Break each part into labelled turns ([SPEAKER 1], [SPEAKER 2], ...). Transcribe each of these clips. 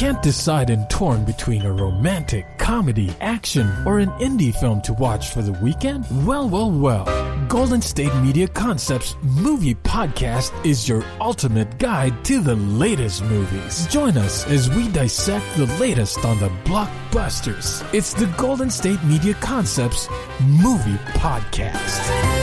[SPEAKER 1] Can't decide and torn between a romantic, comedy, action, or an indie film to watch for the weekend? Well. Golden State Media Concepts Movie Podcast is your ultimate guide to the latest movies. Join us as we dissect the latest on the blockbusters. It's the Golden State Media Concepts Movie Podcast.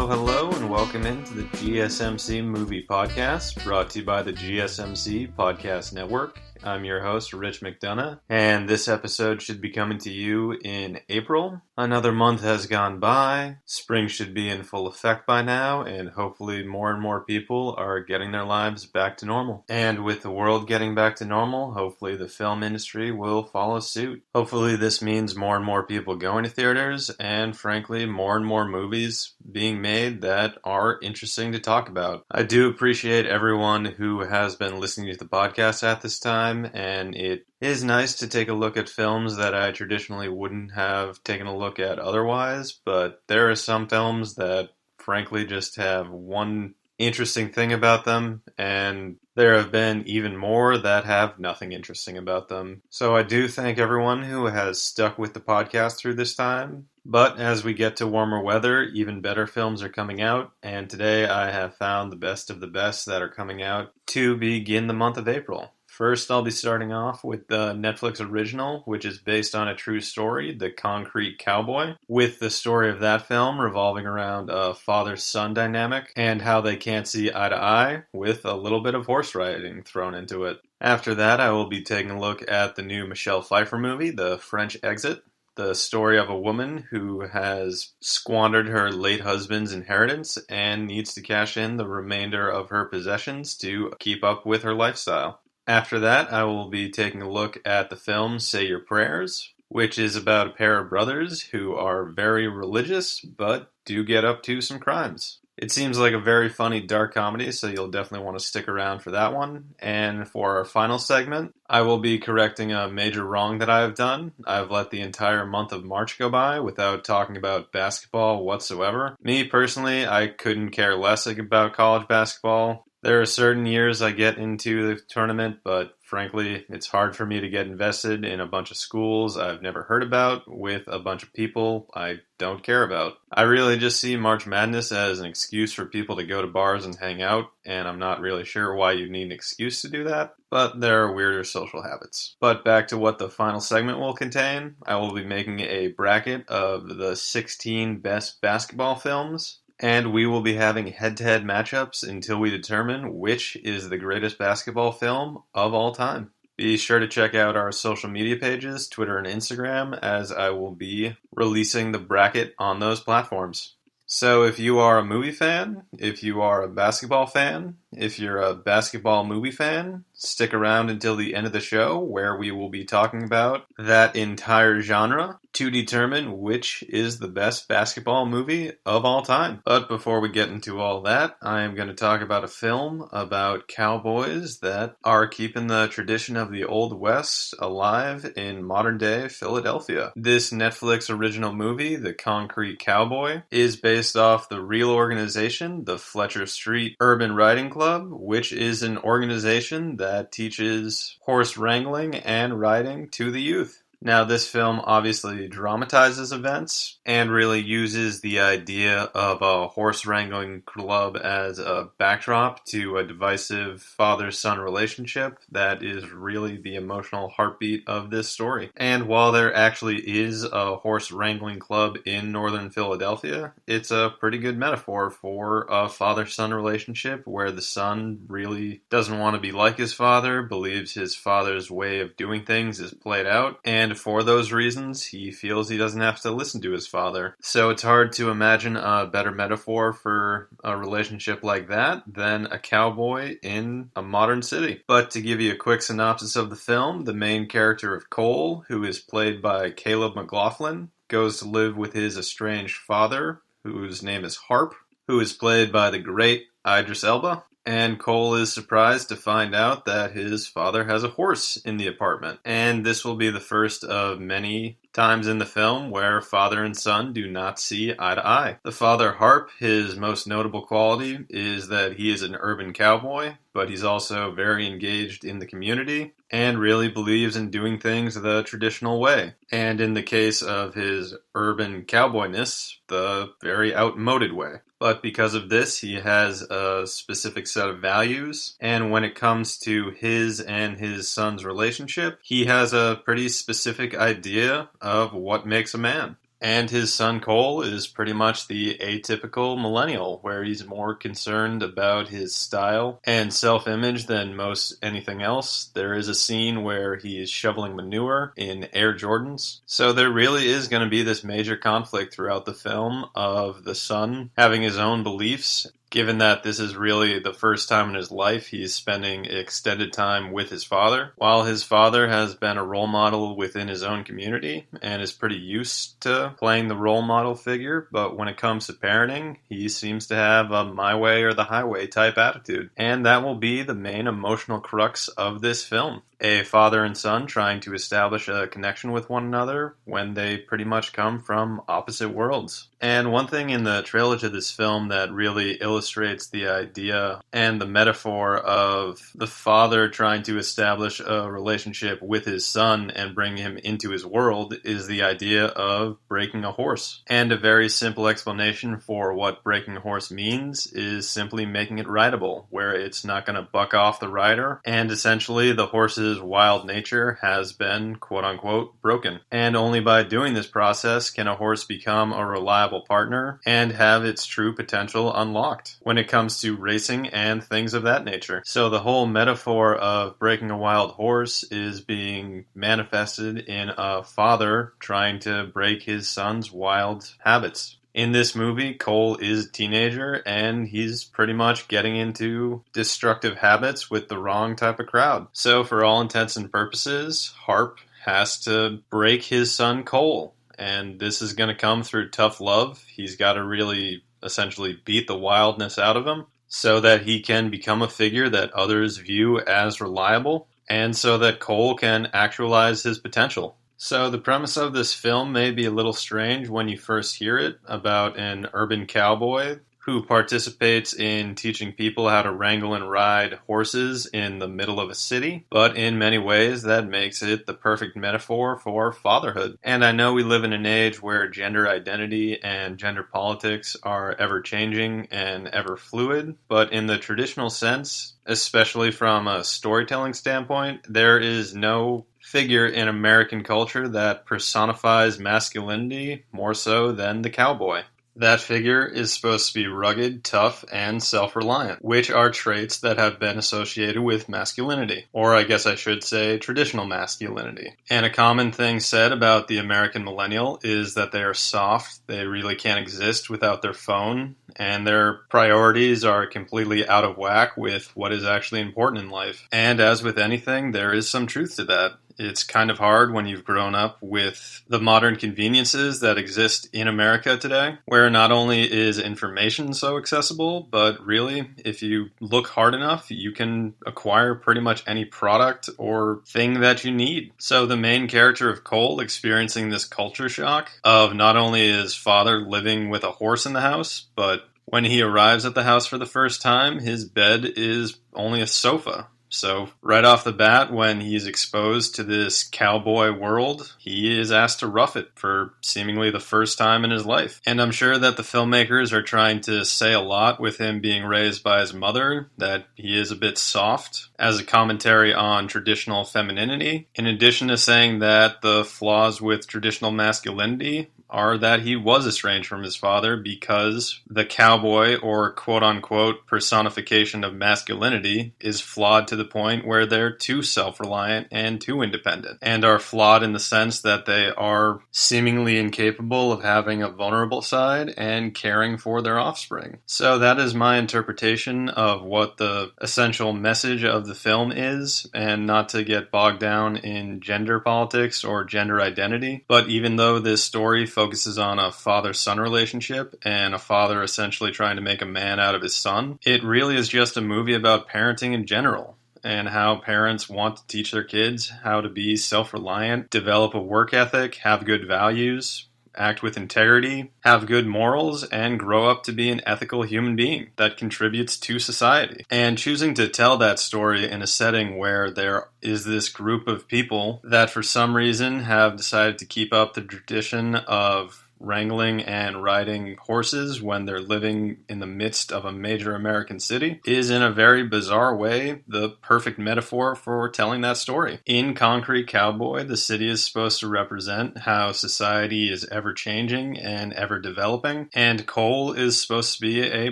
[SPEAKER 2] Hello, and welcome into the GSMC Movie Podcast, brought to you by the GSMC Podcast Network. I'm your host, Rich McDonough, and this episode should be coming to you in April. Another month has gone by, spring should be in full effect by now, and hopefully more and more people are getting their lives back to normal. And with the world getting back to normal, hopefully the film industry will follow suit. Hopefully this means more and more people going to theaters, and frankly, more and more movies being made that are interesting to talk about. I do appreciate everyone who has been listening to the podcast at this time, and it is nice to take a look at films that I traditionally wouldn't have taken a look at otherwise, but there are some films that frankly just have one interesting thing about them, and there have been even more that have nothing interesting about them. So I do thank everyone who has stuck with the podcast through this time. But as we get to warmer weather, even better films are coming out, and today I have found the best of the best that are coming out to begin the month of April. First, I'll be starting off with the Netflix original, which is based on a true story, The Concrete Cowboy, with the story of that film revolving around a father-son dynamic and how they can't see eye to eye, with a little bit of horse riding thrown into it. After that, I will be taking a look at the new Michelle Pfeiffer movie, The French Exit, the story of a woman who has squandered her late husband's inheritance and needs to cash in the remainder of her possessions to keep up with her lifestyle. After that, I will be taking a look at the film Say Your Prayers, which is about a pair of brothers who are very religious, but do get up to some crimes. It seems like a very funny dark comedy, so you'll definitely want to stick around for that one. And for our final segment, I will be correcting a major wrong that I have done. I've let the entire month of March go by without talking about basketball whatsoever. Me, personally, I couldn't care less about college basketball. There are certain years I get into the tournament, but frankly, it's hard for me to get invested in a bunch of schools I've never heard about with a bunch of people I don't care about. I really just see March Madness as an excuse for people to go to bars and hang out, and I'm not really sure why you need an excuse to do that, but there are weirder social habits. But back to what the final segment will contain, I will be making a bracket of the 16 best basketball films, and we will be having head-to-head matchups until we determine which is the greatest basketball film of all time. Be sure to check out our social media pages, Twitter and Instagram, as I will be releasing the bracket on those platforms. So if you are a movie fan, if you are a basketball fan, if you're a basketball movie fan, stick around until the end of the show where we will be talking about that entire genre to determine which is the best basketball movie of all time. But before we get into all that, I am going to talk about a film about cowboys that are keeping the tradition of the Old West alive in modern day Philadelphia. This Netflix original movie, The Concrete Cowboy, is based off the real organization, the Fletcher Street Urban Riding Club, which is an organization that teaches horse wrangling and riding to the youth. Now, this film obviously dramatizes events and really uses the idea of a horse wrangling club as a backdrop to a divisive father-son relationship that is really the emotional heartbeat of this story. And while there actually is a horse wrangling club in northern Philadelphia, it's a pretty good metaphor for a father-son relationship where the son really doesn't want to be like his father, believes his father's way of doing things is played out, and and for those reasons, he feels he doesn't have to listen to his father. So it's hard to imagine a better metaphor for a relationship like that than a cowboy in a modern city. But to give you a quick synopsis of the film, the main character of Cole, who is played by Caleb McLaughlin, goes to live with his estranged father, whose name is Harp, who is played by the great Idris Elba. And Cole is surprised to find out that his father has a horse in the apartment. And this will be the first of many times in the film where father and son do not see eye to eye. The father, Harp, his most notable quality is that he is an urban cowboy, but he's also very engaged in the community and really believes in doing things the traditional way. And in the case of his urban cowboyness, the very outmoded way. But because of this, he has a specific set of values. And when it comes to his and his son's relationship, he has a pretty specific idea of what makes a man. And his son Cole is pretty much the atypical millennial, where he's more concerned about his style and self-image than most anything else. There is a scene where he's shoveling manure in Air Jordans. So there really is going to be this major conflict throughout the film of the son having his own beliefs. Given that this is really the first time in his life he's spending extended time with his father, while his father has been a role model within his own community and is pretty used to playing the role model figure, but when it comes to parenting, he seems to have a my way or the highway type attitude. And that will be the main emotional crux of this film. A father and son trying to establish a connection with one another when they pretty much come from opposite worlds. And one thing in the trailer to this film that really illustrates the idea and the metaphor of the father trying to establish a relationship with his son and bring him into his world is the idea of breaking a horse. And a very simple explanation for what breaking a horse means is simply making it rideable, where it's not going to buck off the rider, and essentially the horse's wild nature has been, quote-unquote, broken. And only by doing this process can a horse become a reliable partner and have its true potential unlocked when it comes to racing and things of that nature. So the whole metaphor of breaking a wild horse is being manifested in a father trying to break his son's wild habits. In this movie, Cole is a teenager, and he's pretty much getting into destructive habits with the wrong type of crowd. So for all intents and purposes, Harp has to break his son Cole, and this is going to come through tough love. He's got to really essentially beat the wildness out of him so that he can become a figure that others view as reliable, and so that Cole can actualize his potential. So the premise of this film may be a little strange when you first hear it, about an urban cowboy who participates in teaching people how to wrangle and ride horses in the middle of a city. But in many ways, that makes it the perfect metaphor for fatherhood. And I know we live in an age where gender identity and gender politics are ever changing and ever fluid, but in the traditional sense, especially from a storytelling standpoint, there is no figure in American culture that personifies masculinity more so than the cowboy. That figure is supposed to be rugged, tough, and self-reliant, which are traits that have been associated with masculinity, or I guess I should say traditional masculinity. And a common thing said about the American millennial is that they are soft, they really can't exist without their phone, and their priorities are completely out of whack with what is actually important in life. And as with anything, there is some truth to that. It's kind of hard when you've grown up with the modern conveniences that exist in America today, where not only is information so accessible, but really, if you look hard enough, you can acquire pretty much any product or thing that you need. So the main character of Cole experiencing this culture shock of not only his father living with a horse in the house, but when he arrives at the house for the first time, his bed is only a sofa. So right off the bat, when he's exposed to this cowboy world, he is asked to rough it for seemingly the first time in his life. And I'm sure that the filmmakers are trying to say a lot with him being raised by his mother, that he is a bit soft, as a commentary on traditional femininity, in addition to saying that the flaws with traditional masculinity are that he was estranged from his father because the cowboy, or quote-unquote personification of masculinity, is flawed to the point where they're too self-reliant and too independent, and are flawed in the sense that they are seemingly incapable of having a vulnerable side and caring for their offspring. So that is my interpretation of what the essential message of the film is, and not to get bogged down in gender politics or gender identity, but even though this story focuses on a father-son relationship and a father essentially trying to make a man out of his son, it really is just a movie about parenting in general, and how parents want to teach their kids how to be self-reliant, develop a work ethic, have good values, act with integrity, have good morals, and grow up to be an ethical human being that contributes to society. And choosing to tell that story in a setting where there is this group of people that for some reason have decided to keep up the tradition of wrangling and riding horses when they're living in the midst of a major American city is, in a very bizarre way, the perfect metaphor for telling that story. In Concrete Cowboy, the city is supposed to represent how society is ever-changing and ever-developing, and Cole is supposed to be a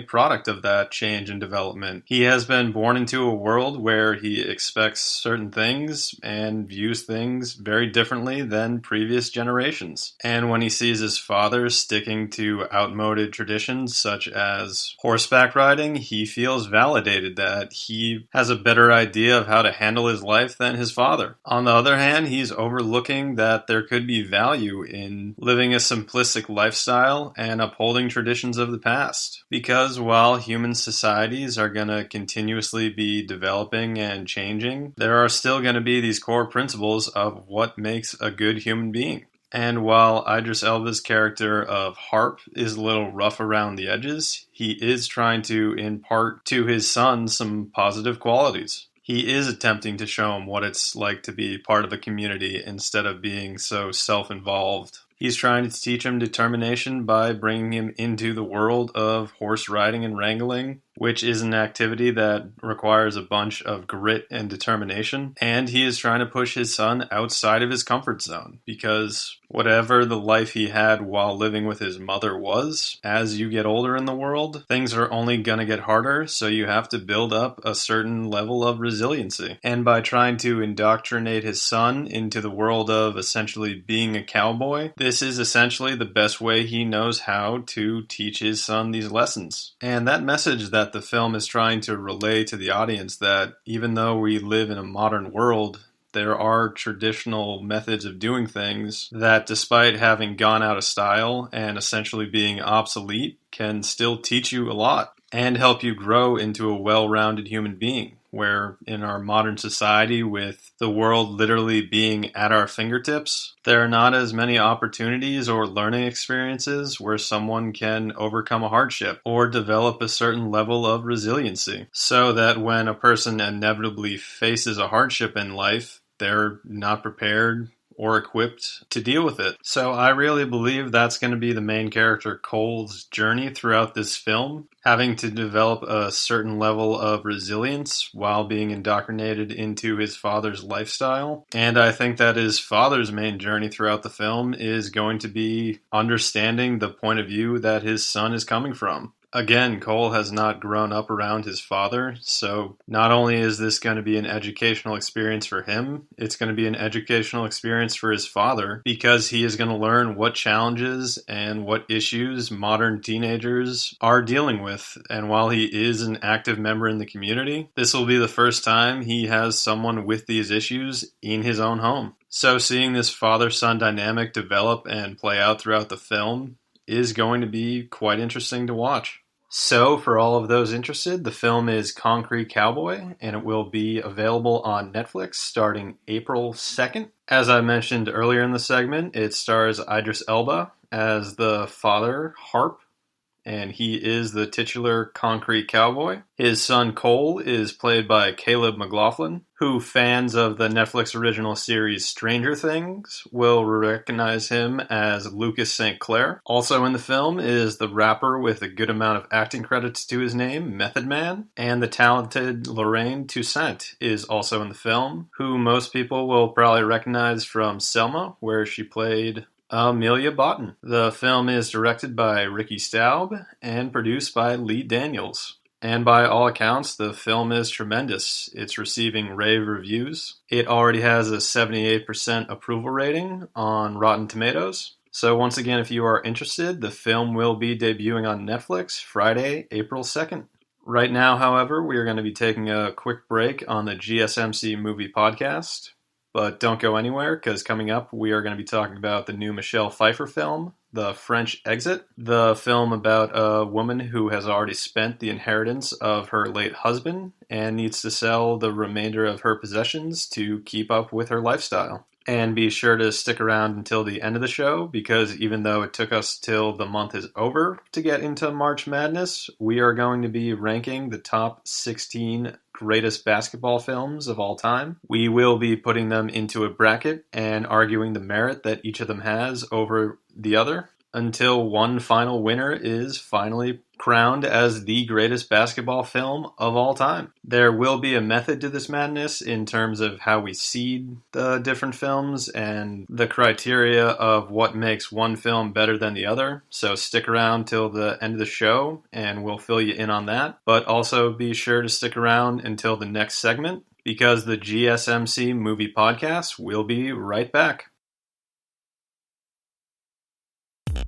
[SPEAKER 2] product of that change and development. He has been born into a world where he expects certain things and views things very differently than previous generations. And when he sees his father sticking to outmoded traditions such as horseback riding, he feels validated that he has a better idea of how to handle his life than his father. On the other hand, he's overlooking that there could be value in living a simplistic lifestyle and upholding traditions of the past. Because while human societies are going to continuously be developing and changing, there are still going to be these core principles of what makes a good human being. And while Idris Elba's character of Harp is a little rough around the edges, he is trying to impart to his son some positive qualities. He is attempting to show him what it's like to be part of a community instead of being so self-involved. He's trying to teach him determination by bringing him into the world of horse riding and wrangling, which is an activity that requires a bunch of grit and determination. And he is trying to push his son outside of his comfort zone, because whatever the life he had while living with his mother was, as you get older in the world, things are only going to get harder, so you have to build up a certain level of resiliency. And by trying to indoctrinate his son into the world of essentially being a cowboy, this is essentially the best way he knows how to teach his son these lessons. And that message that the film is trying to relay to the audience, that even though we live in a modern world, there are traditional methods of doing things that, despite having gone out of style and essentially being obsolete, can still teach you a lot and help you grow into a well-rounded human being. Where in our modern society, with the world literally being at our fingertips, there are not as many opportunities or learning experiences where someone can overcome a hardship or develop a certain level of resiliency, so that when a person inevitably faces a hardship in life, they're not prepared or equipped to deal with it. So I really believe that's going to be the main character Cole's journey throughout this film, having to develop a certain level of resilience while being indoctrinated into his father's lifestyle. And I think that his father's main journey throughout the film is going to be understanding the point of view that his son is coming from. Again, Cole has not grown up around his father, so not only is this going to be an educational experience for him, it's going to be an educational experience for his father, because he is going to learn what challenges and what issues modern teenagers are dealing with. And while he is an active member in the community, this will be the first time he has someone with these issues in his own home. So seeing this father-son dynamic develop and play out throughout the film is going to be quite interesting to watch. So, for all of those interested, the film is Concrete Cowboy, and it will be available on Netflix starting April 2nd. As I mentioned earlier in the segment, it stars Idris Elba as the father, Harp, and he is the titular Concrete Cowboy. His son Cole is played by Caleb McLaughlin, who fans of the Netflix original series Stranger Things will recognize him as Lucas St. Clair. Also in the film is the rapper with a good amount of acting credits to his name, Method Man, and the talented Lorraine Toussaint is also in the film, who most people will probably recognize from Selma, where she played Amelia Botten. The film is directed by Ricky Staub and produced by Lee Daniels. And by all accounts, the film is tremendous. It's receiving rave reviews. It already has a 78% approval rating on Rotten Tomatoes. So once again, if you are interested, the film will be debuting on Netflix Friday, April 2nd. Right now, however, we are going to be taking a quick break on the GSMC Movie Podcast. But don't go anywhere, because coming up, we are going to be talking about the new Michelle Pfeiffer film, The French Exit, the film about a woman who has already spent the inheritance of her late husband and needs to sell the remainder of her possessions to keep up with her lifestyle. And be sure to stick around until the end of the show, because even though it took us till the month is over to get into March Madness, we are going to be ranking the top 16 greatest basketball films of all time. We will be putting them into a bracket and arguing the merit that each of them has over the other until one final winner is finally crowned as the greatest basketball film of all time. There will be a method to this madness in terms of how we seed the different films and the criteria of what makes one film better than the other. So stick around till the end of the show and we'll fill you in on that. But also be sure to stick around until the next segment, because the GSMC Movie Podcast will be right back.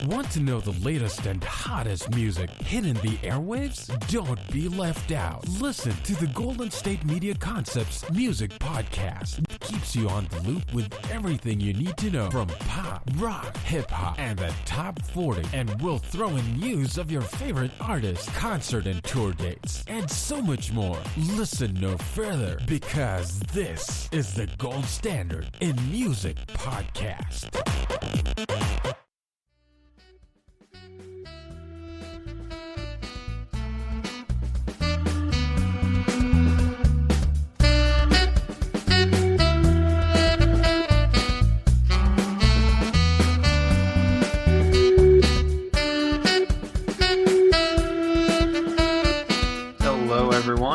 [SPEAKER 1] Want to know the latest and hottest music hitting the airwaves? Don't be left out. Listen to the Golden State Media Concepts Music Podcast. It keeps you on the loop with everything you need to know from pop, rock, hip-hop, and the top 40. And we'll throw in news of your favorite artists, concert and tour dates, and so much more. Listen no further, because this is the gold standard in music podcast.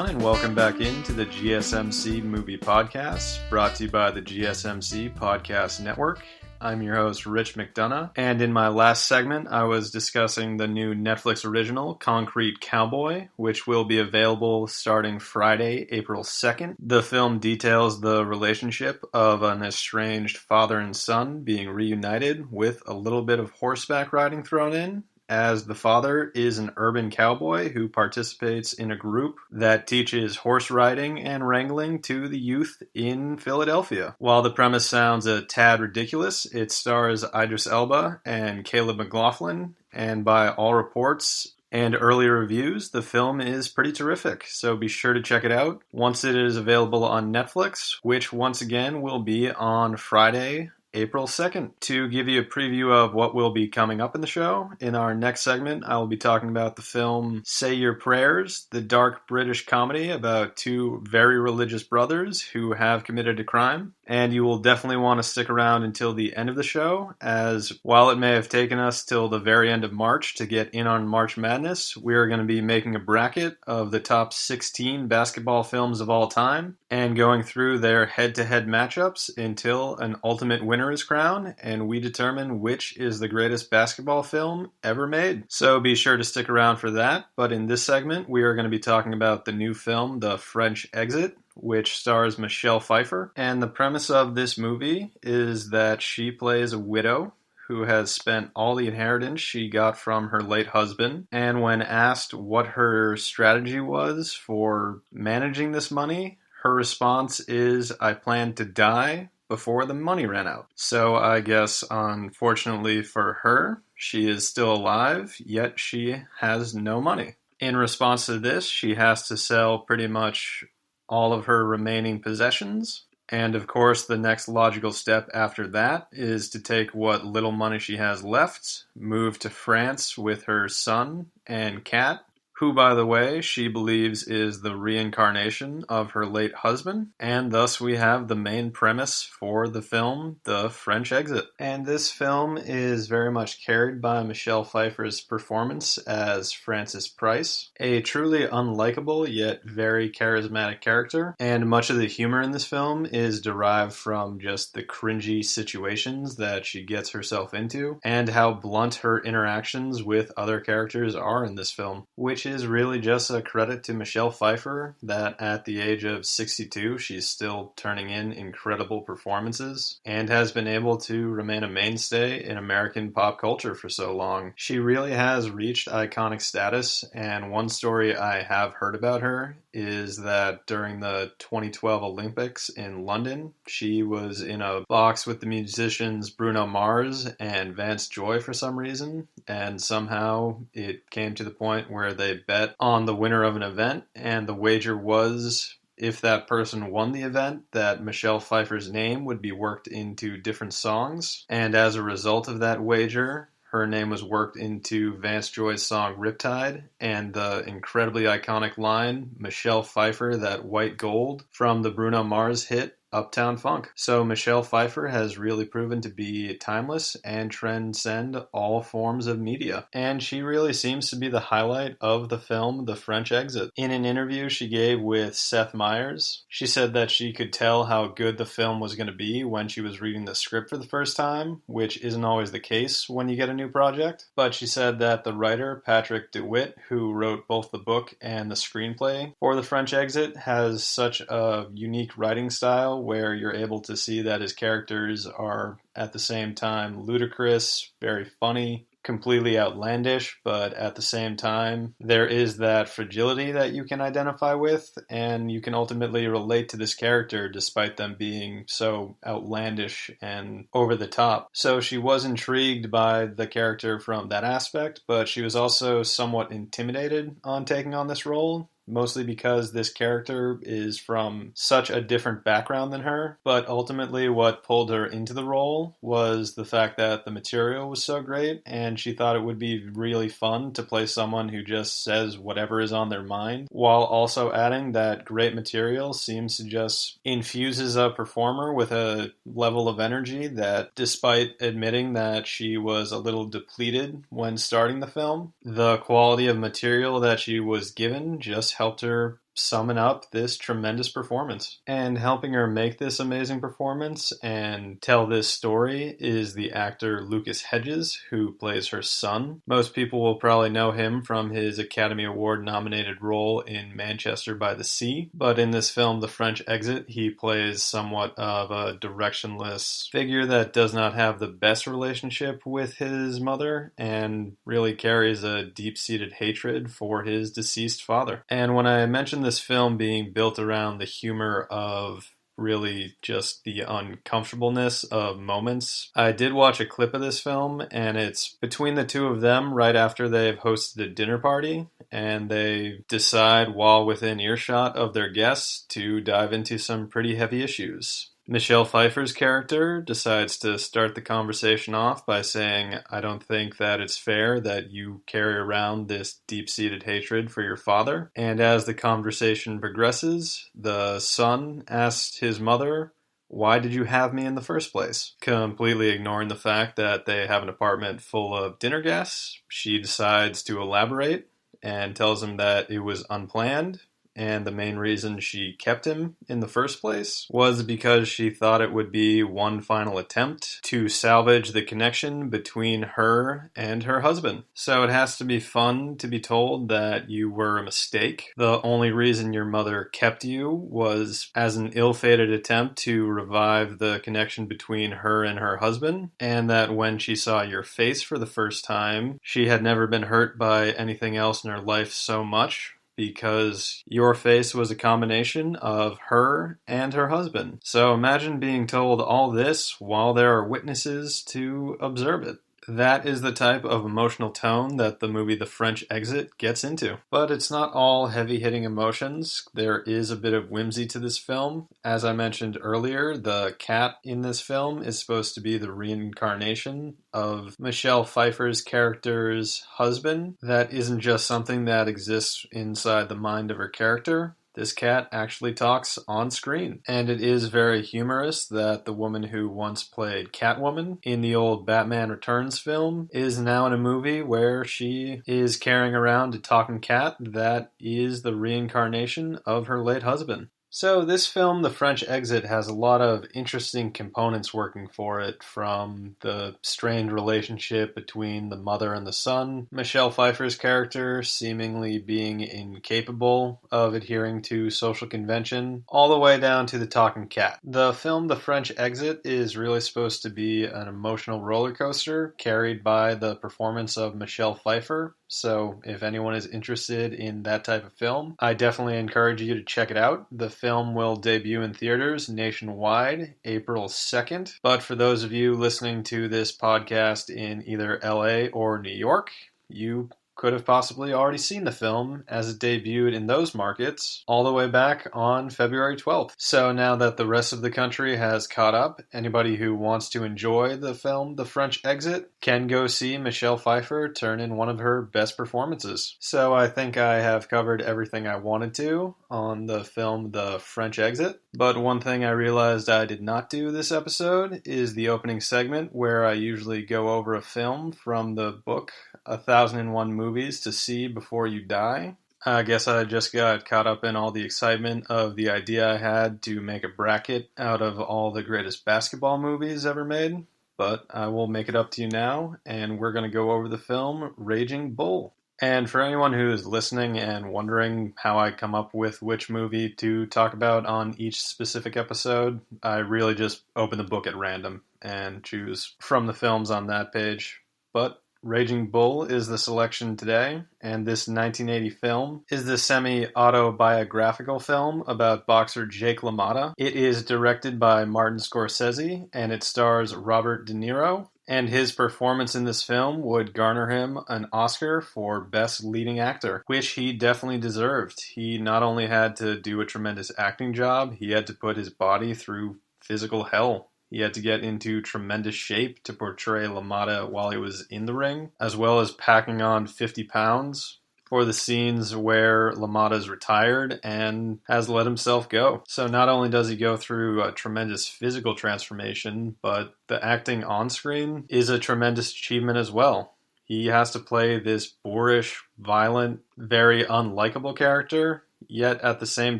[SPEAKER 2] And welcome back into the GSMC Movie Podcast, brought to you by the GSMC Podcast Network. I'm your host, Rich McDonough, and in my last segment, I was discussing the new Netflix original, Concrete Cowboy, which will be available starting Friday, April 2nd. The film details the relationship of an estranged father and son being reunited with a little bit of horseback riding thrown in, as the father is an urban cowboy who participates in a group that teaches horse riding and wrangling to the youth in Philadelphia. While the premise sounds a tad ridiculous, it stars Idris Elba and Caleb McLaughlin, and by all reports and early reviews, the film is pretty terrific, so be sure to check it out once it is available on Netflix, which once again will be on Friday, April 2nd. To give you a preview of what will be coming up in the show, in our next segment, I will be talking about the film Say Your Prayers, the dark British comedy about two very religious brothers who have committed a crime. And you will definitely want to stick around until the end of the show, as while it may have taken us till the very end of March to get in on March Madness, we are going to be making a bracket of the top 16 basketball films of all time and going through their head-to-head matchups until an ultimate winner is crowned, and we determine which is the greatest basketball film ever made. So be sure to stick around for that, but in this segment, we are going to be talking about the new film, The French Exit, which stars Michelle Pfeiffer. And the premise of this movie is that she plays a widow who has spent all the inheritance she got from her late husband. And when asked what her strategy was for managing this money, her response is, "I plan to die before the money ran out." So I guess, unfortunately for her, she is still alive, yet she has no money. In response to this, she has to sell pretty much all of her remaining possessions. And of course, the next logical step after that is to take what little money she has left, move to France with her son and cat, who, by the way, she believes is the reincarnation of her late husband, and thus we have the main premise for the film, The French Exit. And this film is very much carried by Michelle Pfeiffer's performance as Frances Price, a truly unlikable yet very charismatic character, and much of the humor in this film is derived from just the cringy situations that she gets herself into, and how blunt her interactions with other characters are in this film, which is really just a credit to Michelle Pfeiffer that at the age of 62 she's still turning in incredible performances and has been able to remain a mainstay in American pop culture for so long. She really has reached iconic status, and one story I have heard about her is that during the 2012 Olympics in London, she was in a box with the musicians Bruno Mars and Vance Joy for some reason, and somehow it came to the point where they bet on the winner of an event, and the wager was, if that person won the event, that Michelle Pfeiffer's name would be worked into different songs, and as a result of that wager, her name was worked into Vance Joy's song Riptide, and the incredibly iconic line, Michelle Pfeiffer, that white gold, from the Bruno Mars hit Uptown Funk. So Michelle Pfeiffer has really proven to be timeless and transcend all forms of media. And she really seems to be the highlight of the film The French Exit. In an interview she gave with Seth Meyers, she said that she could tell how good the film was going to be when she was reading the script for the first time, which isn't always the case when you get a new project. But she said that the writer, Patrick DeWitt, who wrote both the book and the screenplay for The French Exit, has such a unique writing style where you're able to see that his characters are at the same time ludicrous, very funny, completely outlandish, but at the same time there is that fragility that you can identify with, and you can ultimately relate to this character despite them being so outlandish and over the top. So she was intrigued by the character from that aspect, but she was also somewhat intimidated on taking on this role, mostly because this character is from such a different background than her. But ultimately what pulled her into the role was the fact that the material was so great, and she thought it would be really fun to play someone who just says whatever is on their mind, while also adding that great material seems to just infuses a performer with a level of energy that, despite admitting that she was a little depleted when starting the film, the quality of material that she was given just helped her summon up this tremendous performance. And helping her make this amazing performance and tell this story is the actor Lucas Hedges, who plays her son. Most people will probably know him from his Academy Award nominated role in Manchester by the Sea, but in this film, The French Exit, he plays somewhat of a directionless figure that does not have the best relationship with his mother and really carries a deep-seated hatred for his deceased father. And when I mentioned this film being built around the humor of really just the uncomfortableness of moments, I did watch a clip of this film, and it's between the two of them right after they've hosted a dinner party, and they decide while within earshot of their guests to dive into some pretty heavy issues. Michelle Pfeiffer's character decides to start the conversation off by saying, "I don't think that it's fair that you carry around this deep-seated hatred for your father." And as the conversation progresses, the son asks his mother, "Why did you have me in the first place?" Completely ignoring the fact that they have an apartment full of dinner guests, she decides to elaborate and tells him that it was unplanned, and the main reason she kept him in the first place was because she thought it would be one final attempt to salvage the connection between her and her husband. So it has to be fun to be told that you were a mistake. The only reason your mother kept you was as an ill-fated attempt to revive the connection between her and her husband, and that when she saw your face for the first time, she had never been hurt by anything else in her life so much, because your face was a combination of her and her husband. So imagine being told all this while there are witnesses to observe it. That is the type of emotional tone that the movie The French Exit gets into. But it's not all heavy-hitting emotions. There is a bit of whimsy to this film. As I mentioned earlier, the cat in this film is supposed to be the reincarnation of Michelle Pfeiffer's character's husband. That isn't just something that exists inside the mind of her character. This cat actually talks on screen. And it is very humorous that the woman who once played Catwoman in the old Batman Returns film is now in a movie where she is carrying around a talking cat that is the reincarnation of her late husband. So this film, The French Exit, has a lot of interesting components working for it, from the strained relationship between the mother and the son, Michelle Pfeiffer's character seemingly being incapable of adhering to social convention, all the way down to the talking cat. The film, The French Exit, is really supposed to be an emotional roller coaster carried by the performance of Michelle Pfeiffer. So if anyone is interested in that type of film, I definitely encourage you to check it out. The film will debut in theaters nationwide April 2nd. But for those of you listening to this podcast in either LA or New York, you could have possibly already seen the film as it debuted in those markets all the way back on February 12th. So now that the rest of the country has caught up, anybody who wants to enjoy the film The French Exit can go see Michelle Pfeiffer turn in one of her best performances. So I think I have covered everything I wanted to on the film The French Exit. But one thing I realized I did not do this episode is the opening segment, where I usually go over a film from the book 1001 Movies to See Before You Die. I guess I just got caught up in all the excitement of the idea I had to make a bracket out of all the greatest basketball movies ever made. But I will make it up to you now, and we're going to go over the film Raging Bull. And for anyone who is listening and wondering how I come up with which movie to talk about on each specific episode, I really just open the book at random and choose from the films on that page. But Raging Bull is the selection today, and this 1980 film is the semi-autobiographical film about boxer Jake LaMotta. It is directed by Martin Scorsese, and it stars Robert De Niro, and his performance in this film would garner him an Oscar for Best Leading Actor, which he definitely deserved. He not only had to do a tremendous acting job, he had to put his body through physical hell. He had to get into tremendous shape to portray LaMotta while he was in the ring, as well as packing on 50 pounds for the scenes where LaMotta's retired and has let himself go. So not only does he go through a tremendous physical transformation, but the acting on screen is a tremendous achievement as well. He has to play this boorish, violent, very unlikable character, yet at the same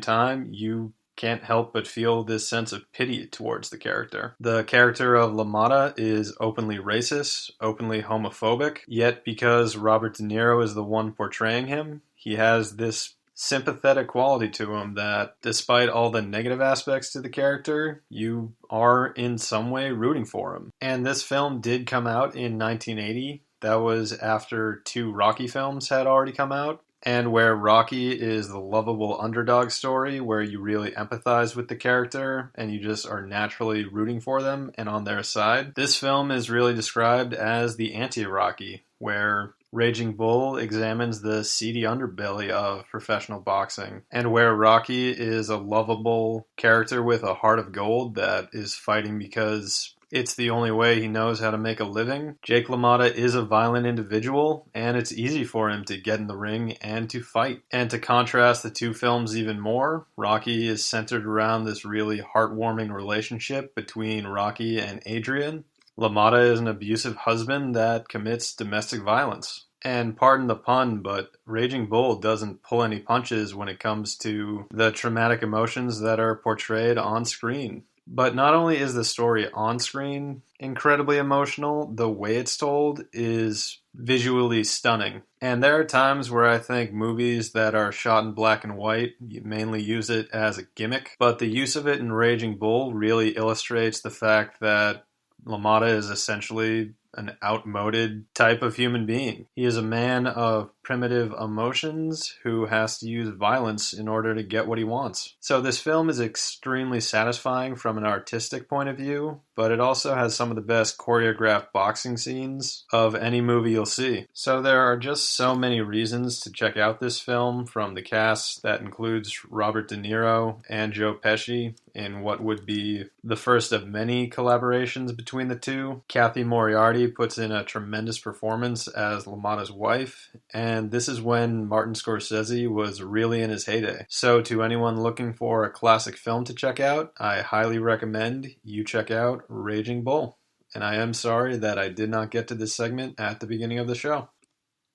[SPEAKER 2] time, you can't help but feel this sense of pity towards the character. The character of LaMotta is openly racist, openly homophobic, yet because Robert De Niro is the one portraying him, he has this sympathetic quality to him that, despite all the negative aspects to the character, you are in some way rooting for him. And this film did come out in 1980. That was after 2 Rocky films had already come out. And where Rocky is the lovable underdog story where you really empathize with the character and you just are naturally rooting for them and on their side, this film is really described as the anti-Rocky, where Raging Bull examines the seedy underbelly of professional boxing, and where Rocky is a lovable character with a heart of gold that is fighting because it's the only way he knows how to make a living. Jake LaMotta is a violent individual, and it's easy for him to get in the ring and to fight. And to contrast the 2 films even more, Rocky is centered around this really heartwarming relationship between Rocky and Adrian. LaMotta is an abusive husband that commits domestic violence. And pardon the pun, but Raging Bull doesn't pull any punches when it comes to the traumatic emotions that are portrayed on screen. But not only is the story on screen incredibly emotional, the way it's told is visually stunning. And there are times where I think movies that are shot in black and white mainly use it as a gimmick, but the use of it in Raging Bull really illustrates the fact that LaMotta is essentially an outmoded type of human being. He is a man of primitive emotions who has to use violence in order to get what he wants. So this film is extremely satisfying from an artistic point of view, but it also has some of the best choreographed boxing scenes of any movie you'll see. So there are just so many reasons to check out this film, from the cast that includes Robert De Niro and Joe Pesci in what would be the first of many collaborations between the two. Kathy Moriarty puts in a tremendous performance as LaMotta's wife, and this is when Martin Scorsese was really in his heyday. So to anyone looking for a classic film to check out, I highly recommend you check out Raging Bull. And I am sorry that I did not get to this segment at the beginning of the show.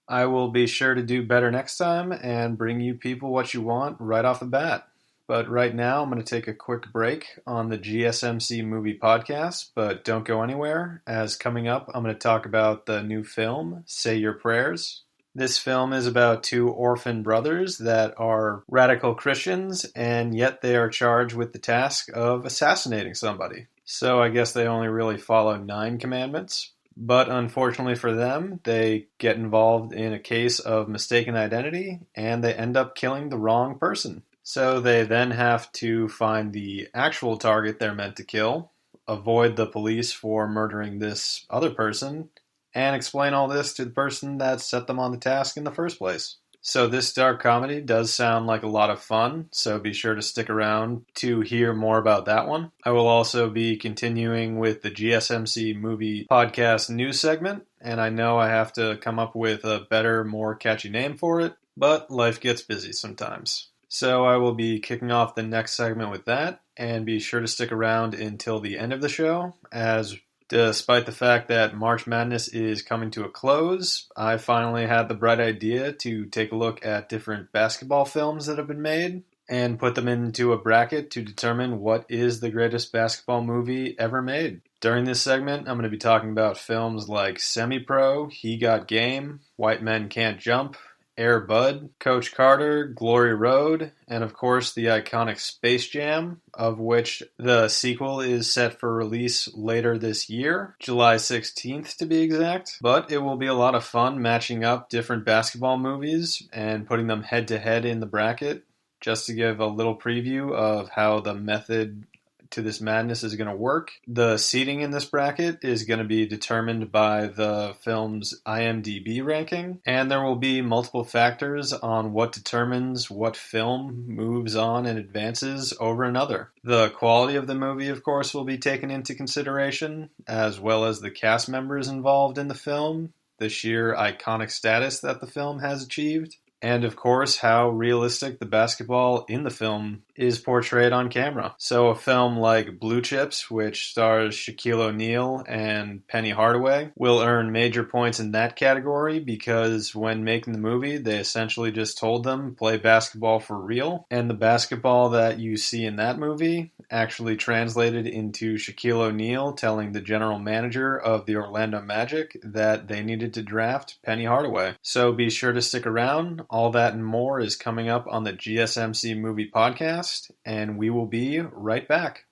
[SPEAKER 2] I will be sure to do better next time and bring you people what you want right off the bat. But right now, I'm going to take a quick break on the GSMC Movie Podcast, but don't go anywhere, as coming up, I'm going to talk about the new film, Say Your Prayers. This film is about two orphan brothers that are radical Christians, and yet they are charged with the task of assassinating somebody. So I guess they only really follow 9 commandments. But unfortunately for them, they get involved in a case of mistaken identity, and they end up killing the wrong person. So they then have to find the actual target they're meant to kill, avoid the police for murdering this other person, and explain all this to the person that set them on the task in the first place. So this dark comedy does sound like a lot of fun, so be sure to stick around to hear more about that one. I will also be continuing with the GSMC Movie Podcast news segment, and I know I have to come up with a better, more catchy name for it, but life gets busy sometimes. So I will be kicking off the next segment with that, and be sure to stick around until the end of the show, as despite the fact that March Madness is coming to a close, I finally had the bright idea to take a look at different basketball films that have been made, and put them into a bracket to determine what is the greatest basketball movie ever made. During this segment, I'm going to be talking about films like Semi-Pro, He Got Game, White Men Can't Jump, Air Bud, Coach Carter, Glory Road, and of course the iconic Space Jam, of which the sequel is set for release later this year, July 16th to be exact. But it will be a lot of fun matching up different basketball movies and putting them head to head in the bracket, just to give a little preview of how the method to this madness is going to work. The seating in this bracket is going to be determined by the film's IMDb ranking, and there will be multiple factors on what determines what film moves on and advances over another. The quality of the movie, of course, will be taken into consideration, as well as the cast members involved in the film, the sheer iconic status that the film has achieved, and of course how realistic the basketball in the film is portrayed on camera. So a film like Blue Chips, which stars Shaquille O'Neal and Penny Hardaway, will earn major points in that category because when making the movie, they essentially just told them, play basketball for real. And the basketball that you see in that movie actually translated into Shaquille O'Neal telling the general manager of the Orlando Magic that they needed to draft Penny Hardaway. So be sure to stick around. All that and more is coming up on the GSMC Movie Podcast, and we will be right back.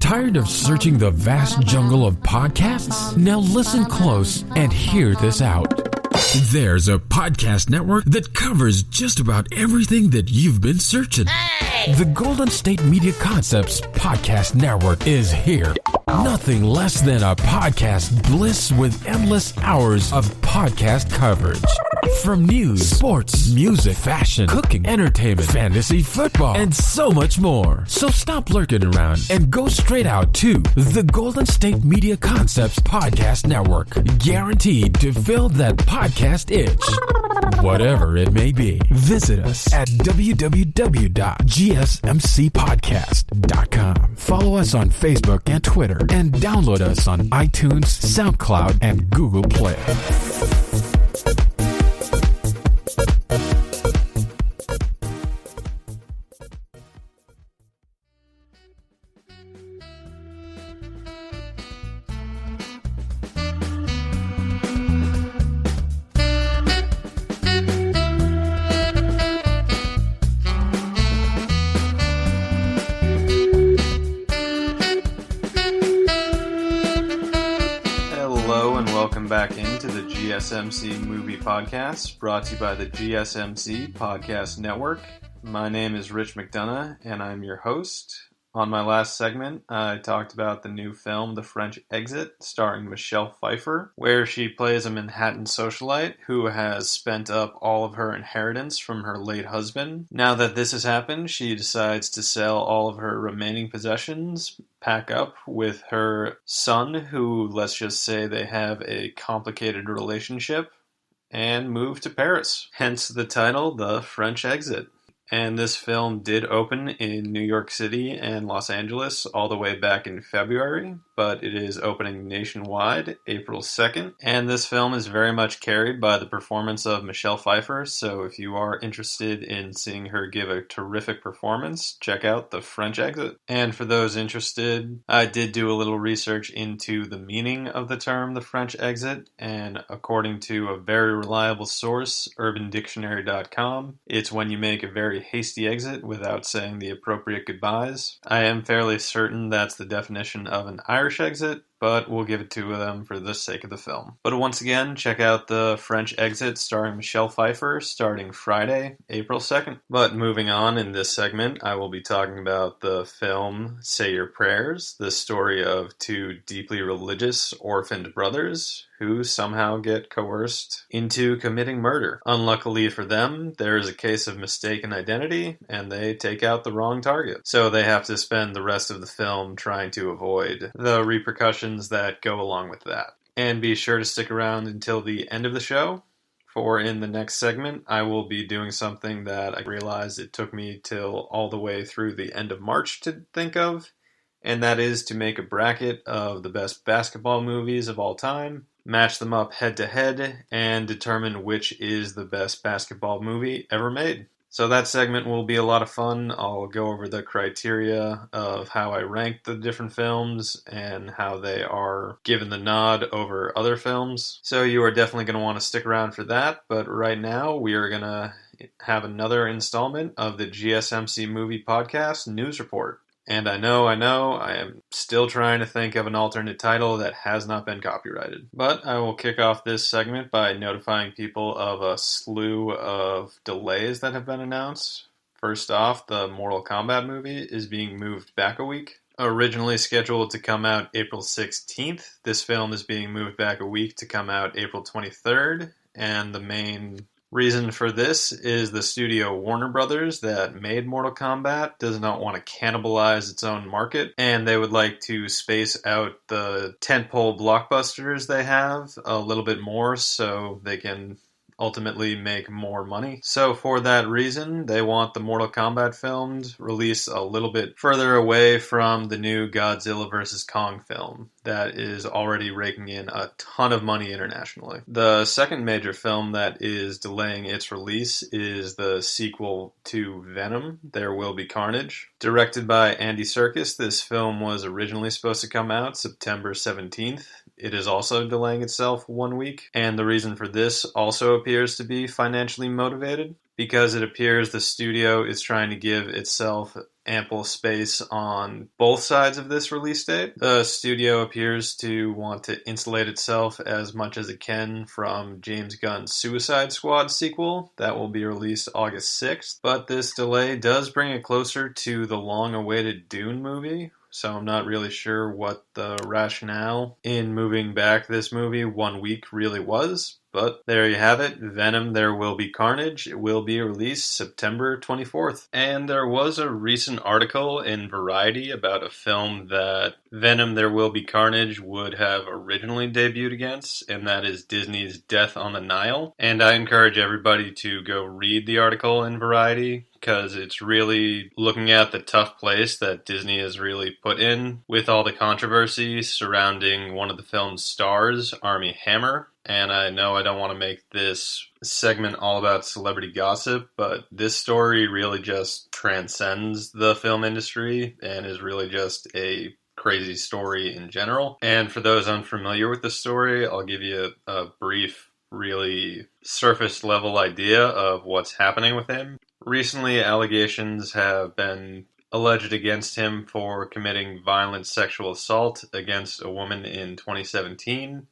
[SPEAKER 1] Tired of searching the vast jungle of podcasts? Now listen close and hear this out. There's a podcast network that covers just about everything that you've been searching. The Golden State Media Concepts Podcast Network is here. Nothing less than a podcast bliss with endless hours of podcast coverage. From news, sports, music, fashion, cooking, entertainment, fantasy, football, and so much more. So stop lurking around and go straight out to the Golden State Media Concepts Podcast Network. Guaranteed to fill that podcast itch. Whatever it may be. Visit us at www.gsmcpodcast.com. Follow us on Facebook and Twitter, and download us on iTunes, SoundCloud, and Google Play.
[SPEAKER 2] back into the GSMC Movie Podcast, brought to you by the GSMC Podcast Network. My name is Rich McDonough, and I'm your host. On my last segment, I talked about the new film, The French Exit, starring Michelle Pfeiffer, where she plays a Manhattan socialite who has spent up all of her inheritance from her late husband. Now that this has happened, she decides to sell all of her remaining possessions, pack up with her son, who, let's just say they have a complicated relationship, and move to Paris. Hence the title, The French Exit. And this film did open in New York City and Los Angeles all the way back in February, but it is opening nationwide April 2nd. And this film is very much carried by the performance of Michelle Pfeiffer, so if you are interested in seeing her give a terrific performance, check out The French Exit. And for those interested, I did do a little research into the meaning of the term The French Exit, and according to a very reliable source, UrbanDictionary.com, it's when you make a very hasty exit without saying the appropriate goodbyes. I am fairly certain that's the definition of an Irish exit, but we'll give it to them for the sake of the film. But once again, check out The French Exit starring Michelle Pfeiffer starting Friday, April 2nd. But moving on, in this segment, I will be talking about the film Say Your Prayers, the story of two deeply religious orphaned brothers who somehow get coerced into committing murder. Unluckily for them, there is a case of mistaken identity, and they take out the wrong target. So they have to spend the rest of the film trying to avoid the repercussions that go along with that. And be sure to stick around until the end of the show, for in the next segment, I will be doing something that I realized it took me till all the way through the end of March to think of, and that is to make a bracket of the best basketball movies of all time, match them up head to head, and determine which is the best basketball movie ever made. So that segment will be a lot of fun. I'll go over the criteria of how I rank the different films and how they are given the nod over other films. So you are definitely going to want to stick around for that. But right now we are going to have another installment of the GSMC Movie Podcast News Report. And I know, I am still trying to think of an alternate title that has not been copyrighted. But I will kick off this segment by notifying people of a slew of delays that have been announced. First off, the Mortal Kombat movie is being moved back a week. Originally scheduled to come out April 16th, this film is being moved back a week to come out April 23rd, and the main reason for this is the studio Warner Brothers that made Mortal Kombat does not want to cannibalize its own market, and they would like to space out the tentpole blockbusters they have a little bit more so they can ultimately make more money. So for that reason, they want the Mortal Kombat films released a little bit further away from the new Godzilla vs. Kong film that is already raking in a ton of money internationally. The second major film that is delaying its release is the sequel to Venom, There Will Be Carnage. Directed by Andy Serkis, this film was originally supposed to come out September 17th. It is also delaying itself 1 week, and the reason for this also appears to be financially motivated, because it appears the studio is trying to give itself ample space on both sides of this release date. The studio appears to want to insulate itself as much as it can from James Gunn's Suicide Squad sequel that will be released August 6th, but this delay does bring it closer to the long-awaited Dune movie, so I'm not really sure what the rationale in moving back this movie 1 week really was. But there you have it, Venom, There Will Be Carnage. It will be released September 24th. And there was a recent article in Variety about a film that Venom, There Will Be Carnage would have originally debuted against, and that is Disney's Death on the Nile. And I encourage everybody to go read the article in Variety, because it's really looking at the tough place that Disney has really put in with all the controversy surrounding one of the film's stars, Armie Hammer. And I know I don't want to make this segment all about celebrity gossip, but this story really just transcends the film industry and is really just a crazy story in general. And for those unfamiliar with the story, I'll give you a brief, really surface level idea of what's happening with him. Recently, allegations have been alleged against him for committing violent sexual assault against a woman in 2017.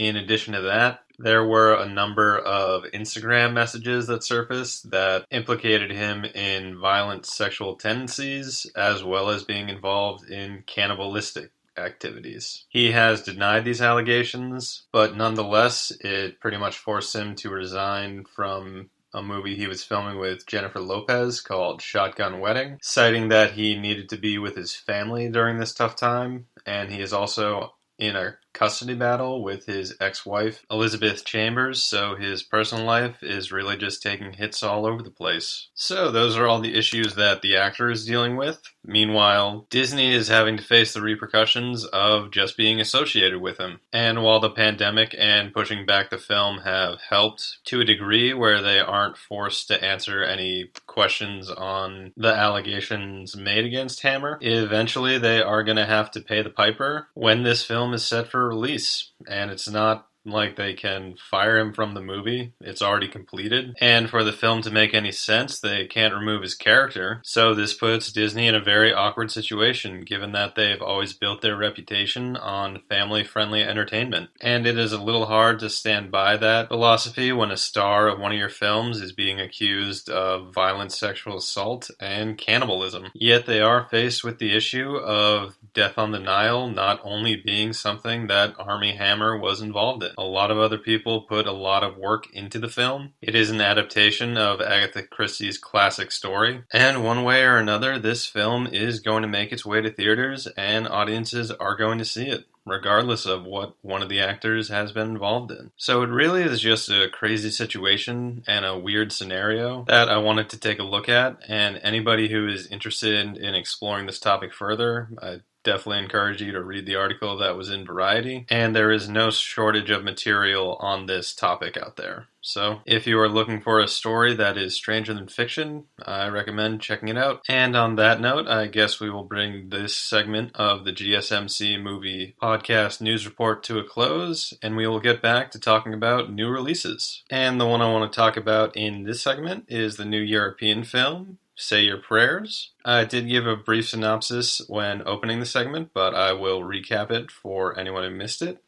[SPEAKER 2] In addition to that, there were a number of Instagram messages that surfaced that implicated him in violent sexual tendencies, as well as being involved in cannibalistic activities. He has denied these allegations, but nonetheless, it pretty much forced him to resign from a movie he was filming with Jennifer Lopez called Shotgun Wedding, citing that he needed to be with his family during this tough time, and he is also in a custody battle with his ex-wife, Elizabeth Chambers, so his personal life is really just taking hits all over the place. So those are all the issues that the actor is dealing with. Meanwhile, Disney is having to face the repercussions of just being associated with him. And while the pandemic and pushing back the film have helped to a degree where they aren't forced to answer any questions on the allegations made against Hammer, eventually they are going to have to pay the piper when this film is set for release, and it's not like they can fire him from the movie. It's already completed. And for the film to make any sense, they can't remove his character. So this puts Disney in a very awkward situation, given that they've always built their reputation on family-friendly entertainment. And it is a little hard to stand by that philosophy when a star of one of your films is being accused of violent sexual assault and cannibalism. Yet they are faced with the issue of Death on the Nile not only being something that Armie Hammer was involved in. A lot of other people put a lot of work into the film. It is an adaptation of Agatha Christie's classic story, and one way or another, this film is going to make its way to theaters, and audiences are going to see it, regardless of what one of the actors has been involved in. So it really is just a crazy situation and a weird scenario that I wanted to take a look at, and anybody who is interested in exploring this topic further, I definitely encourage you to read the article that was in Variety, and there is no shortage of material on this topic out there. So if you are looking for a story that is stranger than fiction, I recommend checking it out. And on that note, I guess we will bring this segment of the GSMC Movie Podcast News Report to a close, and we will get back to talking about new releases. And the one I want to talk about in this segment is the new European film, Say Your Prayers. I did give a brief synopsis when opening the segment, but I will recap it for anyone who missed it.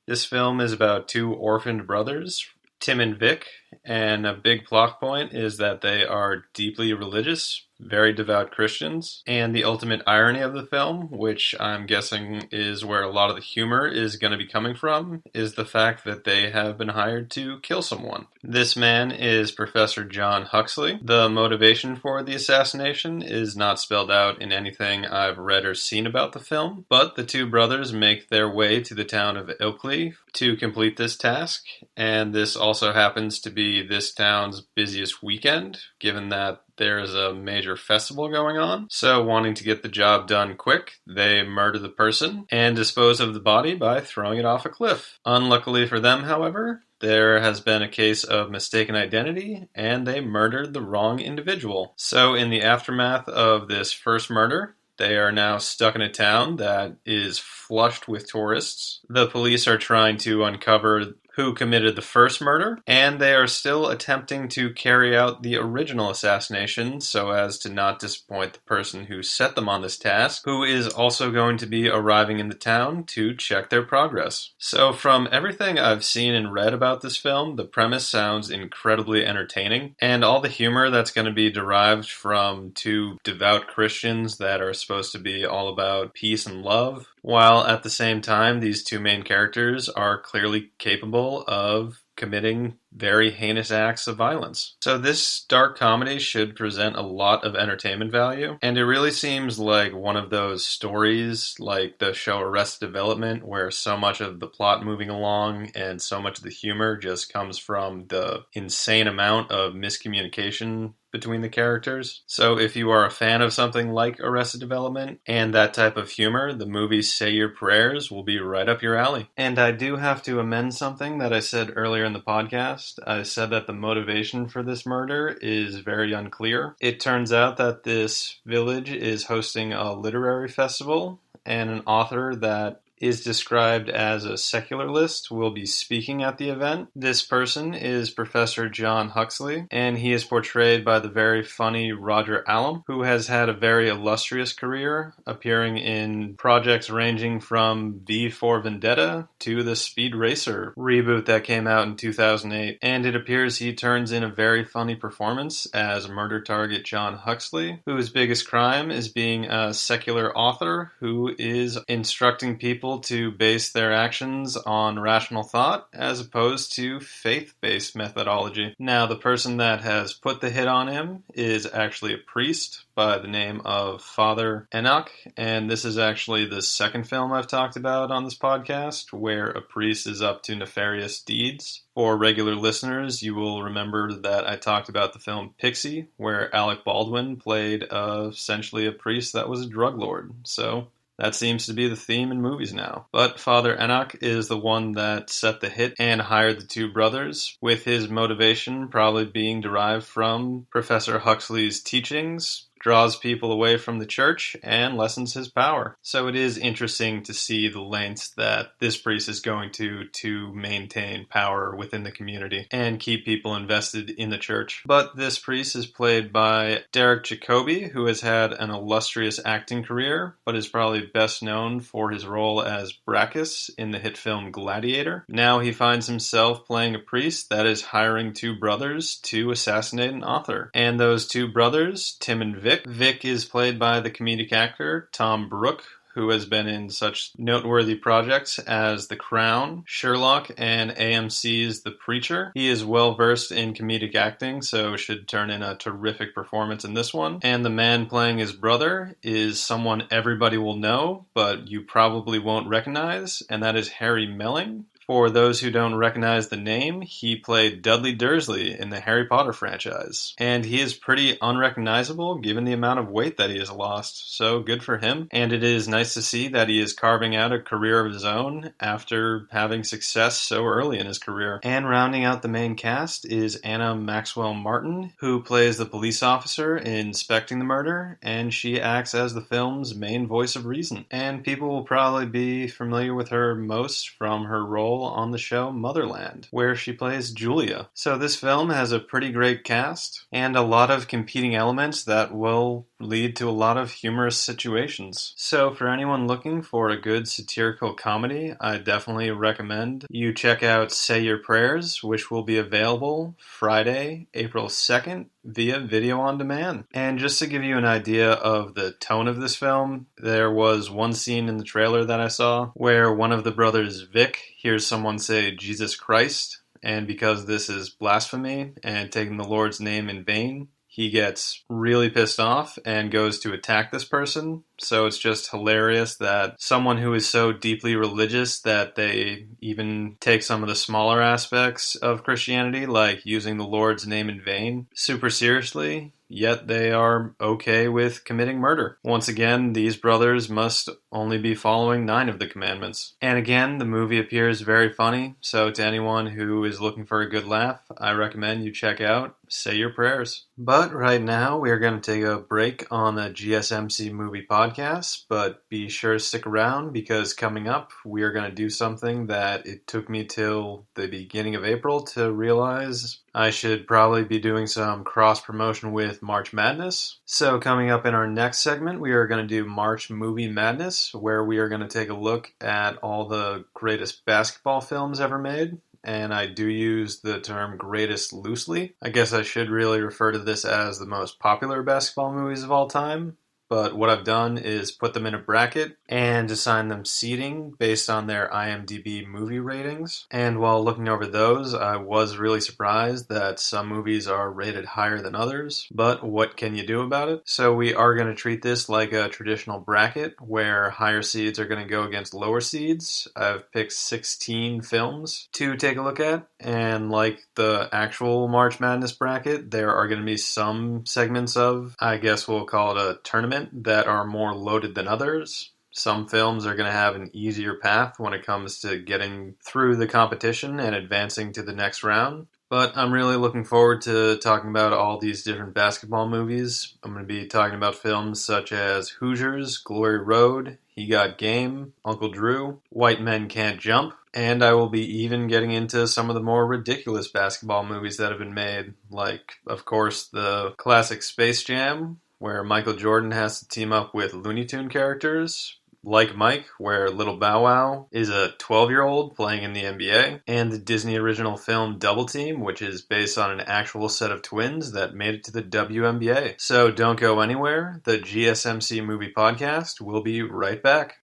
[SPEAKER 2] This film is about two orphaned brothers, Tim and Vic, and a big plot point is that they are deeply religious, very devout Christians, and the ultimate irony of the film, which I'm guessing is where a lot of the humor is going to be coming from, is the fact that they have been hired to kill someone. This man is Professor John Huxley. The motivation for the assassination is not spelled out in anything I've read or seen about the film, but the two brothers make their way to the town of Ilkley to complete this task, and this also happens to be this town's busiest weekend, given that there is a major festival going on. So wanting to get the job done quick, they murder the person and dispose of the body by throwing it off a cliff. Unluckily for them, however, there has been a case of mistaken identity, and they murdered the wrong individual. So in the aftermath of this first murder, they are now stuck in a town that is flushed with tourists. The police are trying to uncover who committed the first murder, and they are still attempting to carry out the original assassination so as to not disappoint the person who set them on this task, who is also going to be arriving in the town to check their progress. So from everything I've seen and read about this film, the premise sounds incredibly entertaining, and all the humor that's going to be derived from two devout Christians that are supposed to be all about peace and love, while at the same time these two main characters are clearly capable of committing very heinous acts of violence. So this dark comedy should present a lot of entertainment value, and it really seems like one of those stories like the show Arrested Development, where so much of the plot moving along and so much of the humor just comes from the insane amount of miscommunication between the characters. So if you are a fan of something like Arrested Development and that type of humor, the movie Say Your Prayers will be right up your alley. And I do have to amend something that I said earlier in the podcast. I said that the motivation for this murder is very unclear. It turns out that this village is hosting a literary festival, and an author that is described as a secularist, will be speaking at the event. This person is Professor John Huxley, and he is portrayed by the very funny Roger Allam, who has had a very illustrious career, appearing in projects ranging from V for Vendetta to the Speed Racer reboot that came out in 2008. And it appears he turns in a very funny performance as murder target John Huxley, whose biggest crime is being a secular author who is instructing people to base their actions on rational thought as opposed to faith-based methodology. Now, the person that has put the hit on him is actually a priest by the name of Father Enoch, and this is actually the second film I've talked about on this podcast where a priest is up to nefarious deeds. For regular listeners, you will remember that I talked about the film Pixie, where Alec Baldwin played essentially a priest that was a drug lord. So that seems to be the theme in movies now. But Father Enoch is the one that set the hit and hired the two brothers, with his motivation probably being derived from Professor Huxley's teachings, draws people away from the church, and lessens his power. So it is interesting to see the lengths that this priest is going to maintain power within the community and keep people invested in the church. But this priest is played by Derek Jacobi, who has had an illustrious acting career, but is probably best known for his role as Brachus in the hit film Gladiator. Now he finds himself playing a priest that is hiring two brothers to assassinate an author. And those two brothers, Tim and Vic. Vic is played by the comedic actor Tom Brooke, who has been in such noteworthy projects as The Crown, Sherlock, and AMC's The Preacher. He is well versed in comedic acting, so should turn in a terrific performance in this one. And the man playing his brother is someone everybody will know, but you probably won't recognize, and that is Harry Melling. For those who don't recognize the name, he played Dudley Dursley in the Harry Potter franchise. And he is pretty unrecognizable given the amount of weight that he has lost, so good for him. And it is nice to see that he is carving out a career of his own after having success so early in his career. And rounding out the main cast is Anna Maxwell Martin, who plays the police officer inspecting the murder, and she acts as the film's main voice of reason. And people will probably be familiar with her most from her role on the show Motherland, where she plays Julia. So this film has a pretty great cast and a lot of competing elements that will lead to a lot of humorous situations. So for anyone looking for a good satirical comedy, I definitely recommend you check out Say Your Prayers, which will be available Friday, April 2nd via video on demand. And just to give you an idea of the tone of this film, there was one scene in the trailer that I saw where one of the brothers, Vic, hears someone say Jesus Christ, and because this is blasphemy and taking the Lord's name in vain, he gets really pissed off and goes to attack this person. So it's just hilarious that someone who is so deeply religious that they even take some of the smaller aspects of Christianity, like using the Lord's name in vain, super seriously, yet they are okay with committing murder. Once again, these brothers must only be following 9 of the commandments. And again, the movie appears very funny, so to anyone who is looking for a good laugh, I recommend you check out Say Your Prayers. But right now, we are going to take a break on the GSMC movie podcast, but be sure to stick around because coming up, we are going to do something that it took me till the beginning of April to realize I should probably be doing some cross-promotion with March Madness. So coming up in our next segment, we are going to do March Movie Madness, where we are going to take a look at all the greatest basketball films ever made. And I do use the term greatest loosely. I guess I should really refer to this as the most popular basketball movies of all time. But what I've done is put them in a bracket and assign them seating based on their IMDb movie ratings. And while looking over those, I was really surprised that some movies are rated higher than others. But what can you do about it? So we are going to treat this like a traditional bracket where higher seeds are going to go against lower seeds. I've picked 16 films to take a look at. And like the actual March Madness bracket, there are going to be some segments of, I guess we'll call it a tournament, that are more loaded than others. Some films are going to have an easier path when it comes to getting through the competition and advancing to the next round. But I'm really looking forward to talking about all these different basketball movies. I'm going to be talking about films such as Hoosiers, Glory Road, He Got Game, Uncle Drew, White Men Can't Jump, and I will be even getting into some of the more ridiculous basketball movies that have been made, like, of course, the classic Space Jam, where Michael Jordan has to team up with Looney Tune characters, like Mike, where Little Bow Wow is a 12-year-old playing in the NBA, and the Disney original film Double Team, which is based on an actual set of twins that made it to the WNBA. So don't go anywhere. The GSMC Movie Podcast will be right back.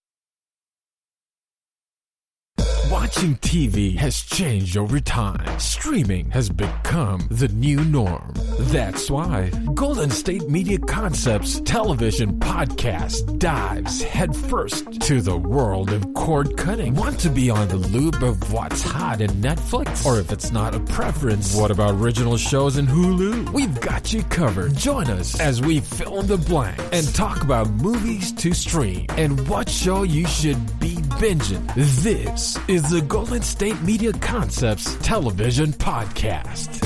[SPEAKER 1] Watching TV has changed over time. Streaming has become the new norm. That's why Golden State Media Concepts television podcast dives headfirst to the world of cord cutting. Want to be on the loop of what's hot in Netflix? Or if it's not a preference, what about original shows in Hulu? We've got you covered. Join us as we fill in the blank and talk about movies to stream and what show you should be binging. This is the Golden State Media Concepts television podcast.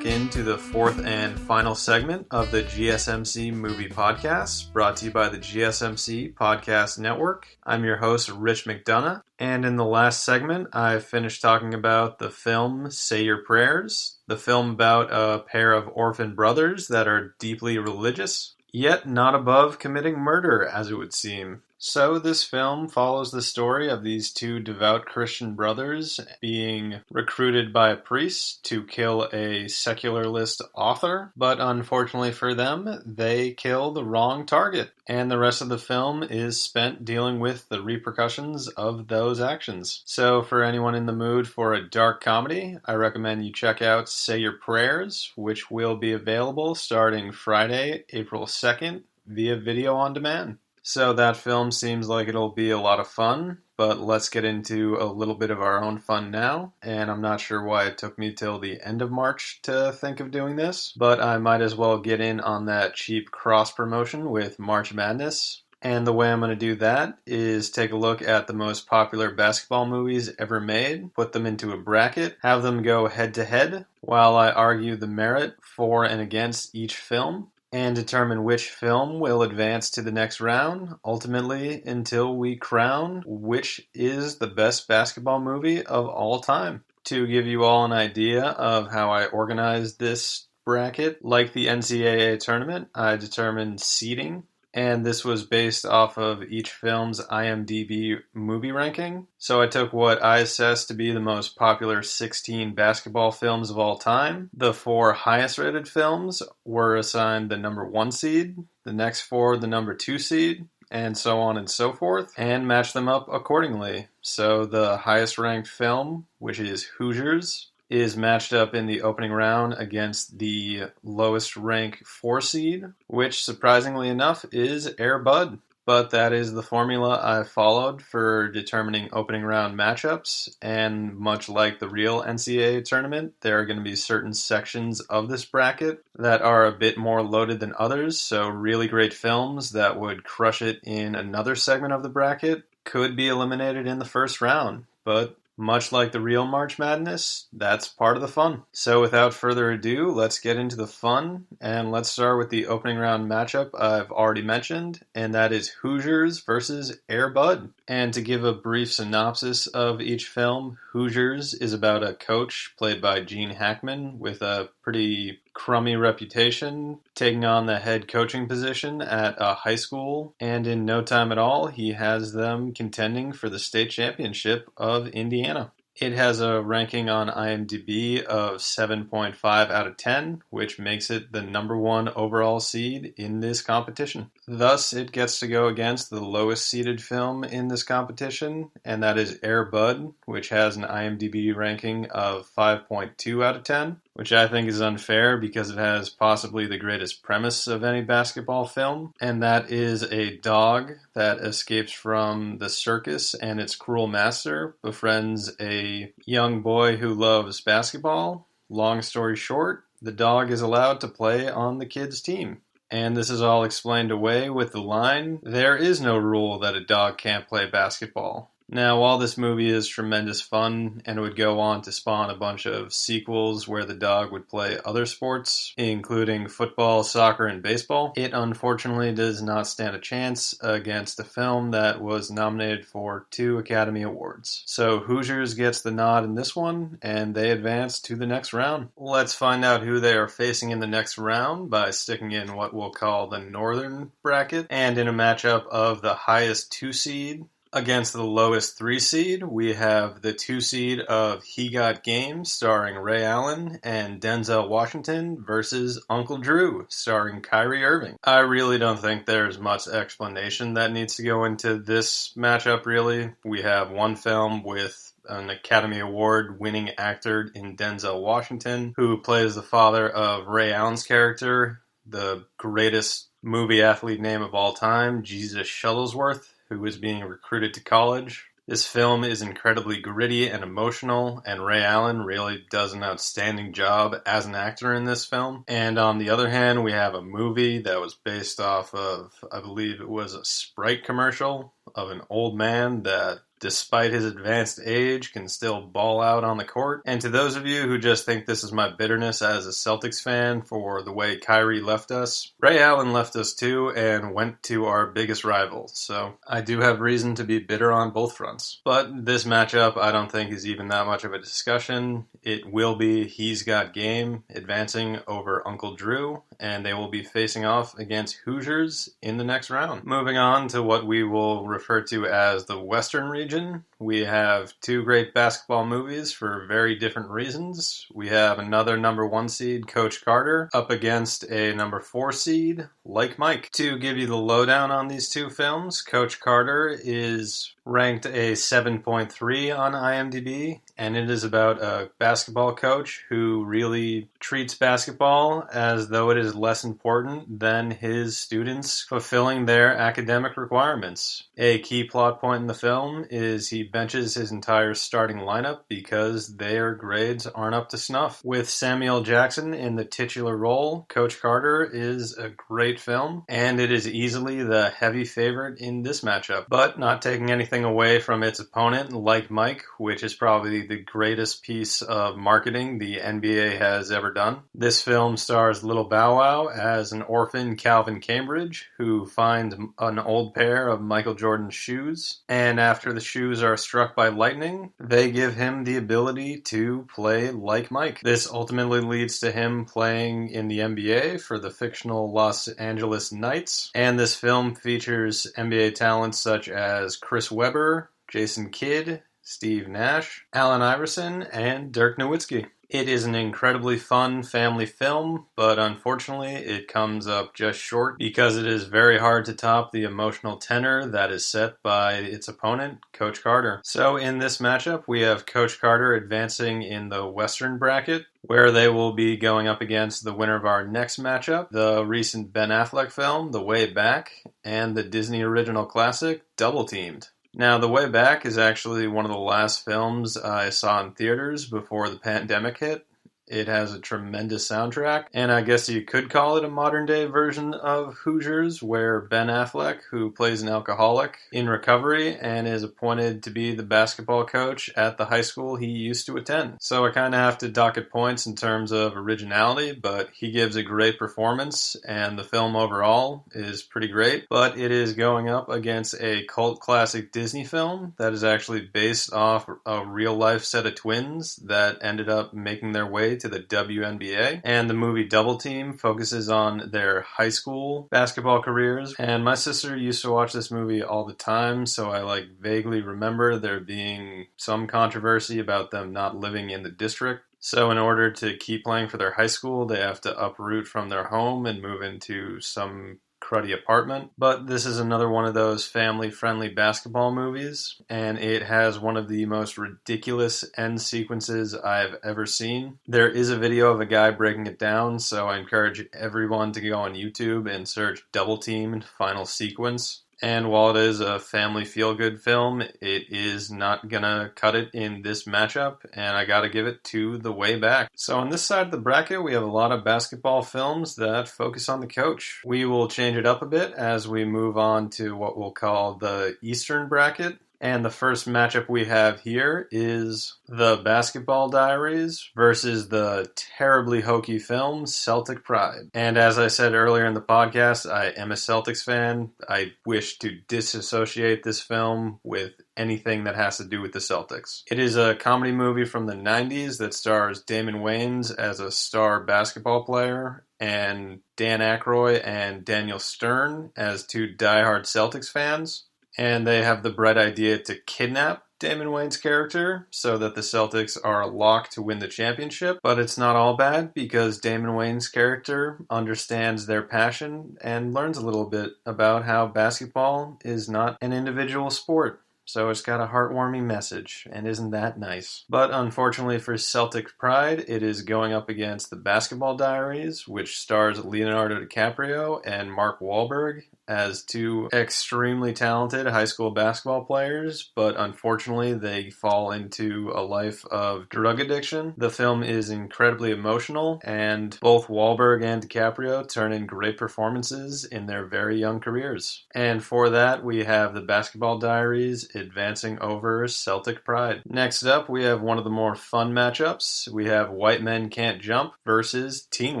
[SPEAKER 2] Into the fourth and final segment of the GSMC Movie Podcast, brought to you by the GSMC Podcast Network. I'm your host, Rich McDonough, and in the last segment, I finished talking about the film Say Your Prayers, the film about a pair of orphan brothers that are deeply religious, yet not above committing murder, as it would seem. So this film follows the story of these two devout Christian brothers being recruited by a priest to kill a secularist author, but unfortunately for them, they kill the wrong target. And the rest of the film is spent dealing with the repercussions of those actions. So for anyone in the mood for a dark comedy, I recommend you check out Say Your Prayers, which will be available starting Friday, April 2nd, via video on demand. So that film seems like it'll be a lot of fun, but let's get into a little bit of our own fun now. And I'm not sure why it took me till the end of March to think of doing this, but I might as well get in on that cheap cross-promotion with March Madness. And the way I'm going to do that is take a look at the most popular basketball movies ever made, put them into a bracket, have them go head-to-head, while I argue the merit for and against each film, and determine which film will advance to the next round, ultimately until we crown which is the best basketball movie of all time. To give you all an idea of how I organized this bracket, like the NCAA tournament, I determined seeding, and this was based off of each film's IMDb movie ranking. So I took what I assessed to be the most popular 16 basketball films of all time. The 4 highest rated films were assigned the number 1 seed, the next 4 the number 2 seed, and so on and so forth, and matched them up accordingly. So the highest ranked film, which is Hoosiers, is matched up in the opening round against the lowest rank 4 seed, which surprisingly enough is Air Bud. But that is the formula I followed for determining opening round matchups, and much like the real NCAA tournament, there are going to be certain sections of this bracket that are a bit more loaded than others, so really great films that would crush it in another segment of the bracket could be eliminated in the first round. But much like the real March Madness, that's part of the fun. So without further ado, let's get into the fun, and let's start with the opening round matchup I've already mentioned, and that is Hoosiers versus Air Bud. And to give a brief synopsis of each film, Hoosiers is about a coach played by Gene Hackman with a pretty crummy reputation, taking on the head coaching position at a high school, and in no time at all, he has them contending for the state championship of Indiana. It has a ranking on IMDb of 7.5 out of 10, which makes it the number 1 overall seed in this competition. Thus, it gets to go against the lowest seeded film in this competition, and that is Air Bud, which has an IMDb ranking of 5.2 out of 10, which I think is unfair because it has possibly the greatest premise of any basketball film, and that is a dog that escapes from the circus and its cruel master befriends a young boy who loves basketball. Long story short, the dog is allowed to play on the kid's team. And this is all explained away with the line, "There is no rule that a dog can't play basketball." Now, while this movie is tremendous fun and would go on to spawn a bunch of sequels where the dog would play other sports, including football, soccer, and baseball, it unfortunately does not stand a chance against a film that was nominated for 2 Academy Awards. So Hoosiers gets the nod in this one, and they advance to the next round. Let's find out who they are facing in the next round by sticking in what we'll call the northern bracket, and in a matchup of the highest 2 seed against the lowest 3 seed, we have the 2 seed of He Got Game, starring Ray Allen and Denzel Washington, versus Uncle Drew, starring Kyrie Irving. I really don't think there's much explanation that needs to go into this matchup, really. We have one film with an Academy Award winning actor in Denzel Washington, who plays the father of Ray Allen's character, the greatest movie athlete name of all time, Jesus Shuttlesworth, who is being recruited to college. This film is incredibly gritty and emotional, and Ray Allen really does an outstanding job as an actor in this film. And on the other hand, we have a movie that was based off of, I believe it was a Sprite commercial of an old man that, despite his advanced age, can still ball out on the court. And to those of you who just think this is my bitterness as a Celtics fan for the way Kyrie left us, Ray Allen left us too and went to our biggest rivals. So I do have reason to be bitter on both fronts. But this matchup I don't think is even that much of a discussion. It will be He's Got Game advancing over Uncle Drew, and they will be facing off against Hoosiers in the next round. Moving on to what we will refer to as the Western region, we have 2 great basketball movies for very different reasons. We have another number 1 seed, Coach Carter, up against a number 4 seed, Like Mike. To give you the lowdown on these 2 films, Coach Carter is ranked a 7.3 on IMDb, and it is about a basketball coach who really treats basketball as though it is less important than his students fulfilling their academic requirements. A key plot point in the film is he benches his entire starting lineup because their grades aren't up to snuff. With Samuel Jackson in the titular role, Coach Carter is a great film, and it is easily the heavy favorite in this matchup. But not taking anything away from its opponent, Like Mike, which is probably the greatest piece of marketing the NBA has ever done. This film stars Little Bow Wow as an orphan Calvin Cambridge who finds an old pair of Michael Jordan's shoes, and after the shoes are struck by lightning, they give him the ability to play like Mike. This ultimately leads to him playing in the NBA for the fictional Los Angeles Knights, and this film features NBA talents such as Chris Webber, Jason Kidd, Steve Nash, Allen Iverson, and Dirk Nowitzki. It is an incredibly fun family film, but unfortunately it comes up just short because it is very hard to top the emotional tenor that is set by its opponent, Coach Carter. So in this matchup, we have Coach Carter advancing in the Western bracket, where they will be going up against the winner of our next matchup, the recent Ben Affleck film, The Way Back, and the Disney original classic, Double Teamed. Now, The Way Back is actually one of the last films I saw in theaters before the pandemic hit. It has a tremendous soundtrack, and I guess you could call it a modern-day version of Hoosiers, where Ben Affleck, who plays an alcoholic in recovery and is appointed to be the basketball coach at the high school he used to attend. So I kind of have to dock it points in terms of originality, but he gives a great performance, and the film overall is pretty great. But it is going up against a cult classic Disney film that is actually based off a real-life set of twins that ended up making their way to the WNBA, and the movie Double Team focuses on their high school basketball careers, and my sister used to watch this movie all the time, so I vaguely remember there being some controversy about them not living in the district. So in order to keep playing for their high school, they have to uproot from their home and move into some cruddy apartment. But this is another one of those family-friendly basketball movies, and it has one of the most ridiculous end sequences I've ever seen. There is a video of a guy breaking it down, so I encourage everyone to go on YouTube and search Double Team Final Sequence. And while it is a family feel-good film, it is not gonna cut it in this matchup, and I gotta give it to The Way Back. So on this side of the bracket, we have a lot of basketball films that focus on the coach. We will change it up a bit as we move on to what we'll call the Eastern bracket. And the first matchup we have here is The Basketball Diaries versus the terribly hokey film Celtic Pride. And as I said earlier in the podcast, I am a Celtics fan. I wish to disassociate this film with anything that has to do with the Celtics. It is a comedy movie from the 90s that stars Damon Wayans as a star basketball player and Dan Aykroyd and Daniel Stern as two diehard Celtics fans. And they have the bright idea to kidnap Damon Wayans' character so that the Celtics are locked to win the championship. But it's not all bad because Damon Wayans' character understands their passion and learns a little bit about how basketball is not an individual sport. So it's got a heartwarming message, and isn't that nice? But unfortunately for Celtic Pride, it is going up against The Basketball Diaries, which stars Leonardo DiCaprio and Mark Wahlberg as two extremely talented high school basketball players, but unfortunately they fall into a life of drug addiction. The film is incredibly emotional, and both Wahlberg and DiCaprio turn in great performances in their very young careers. And for that, we have The Basketball Diaries advancing over Celtic Pride. Next up, we have one of the more fun matchups. We have White Men Can't Jump versus Teen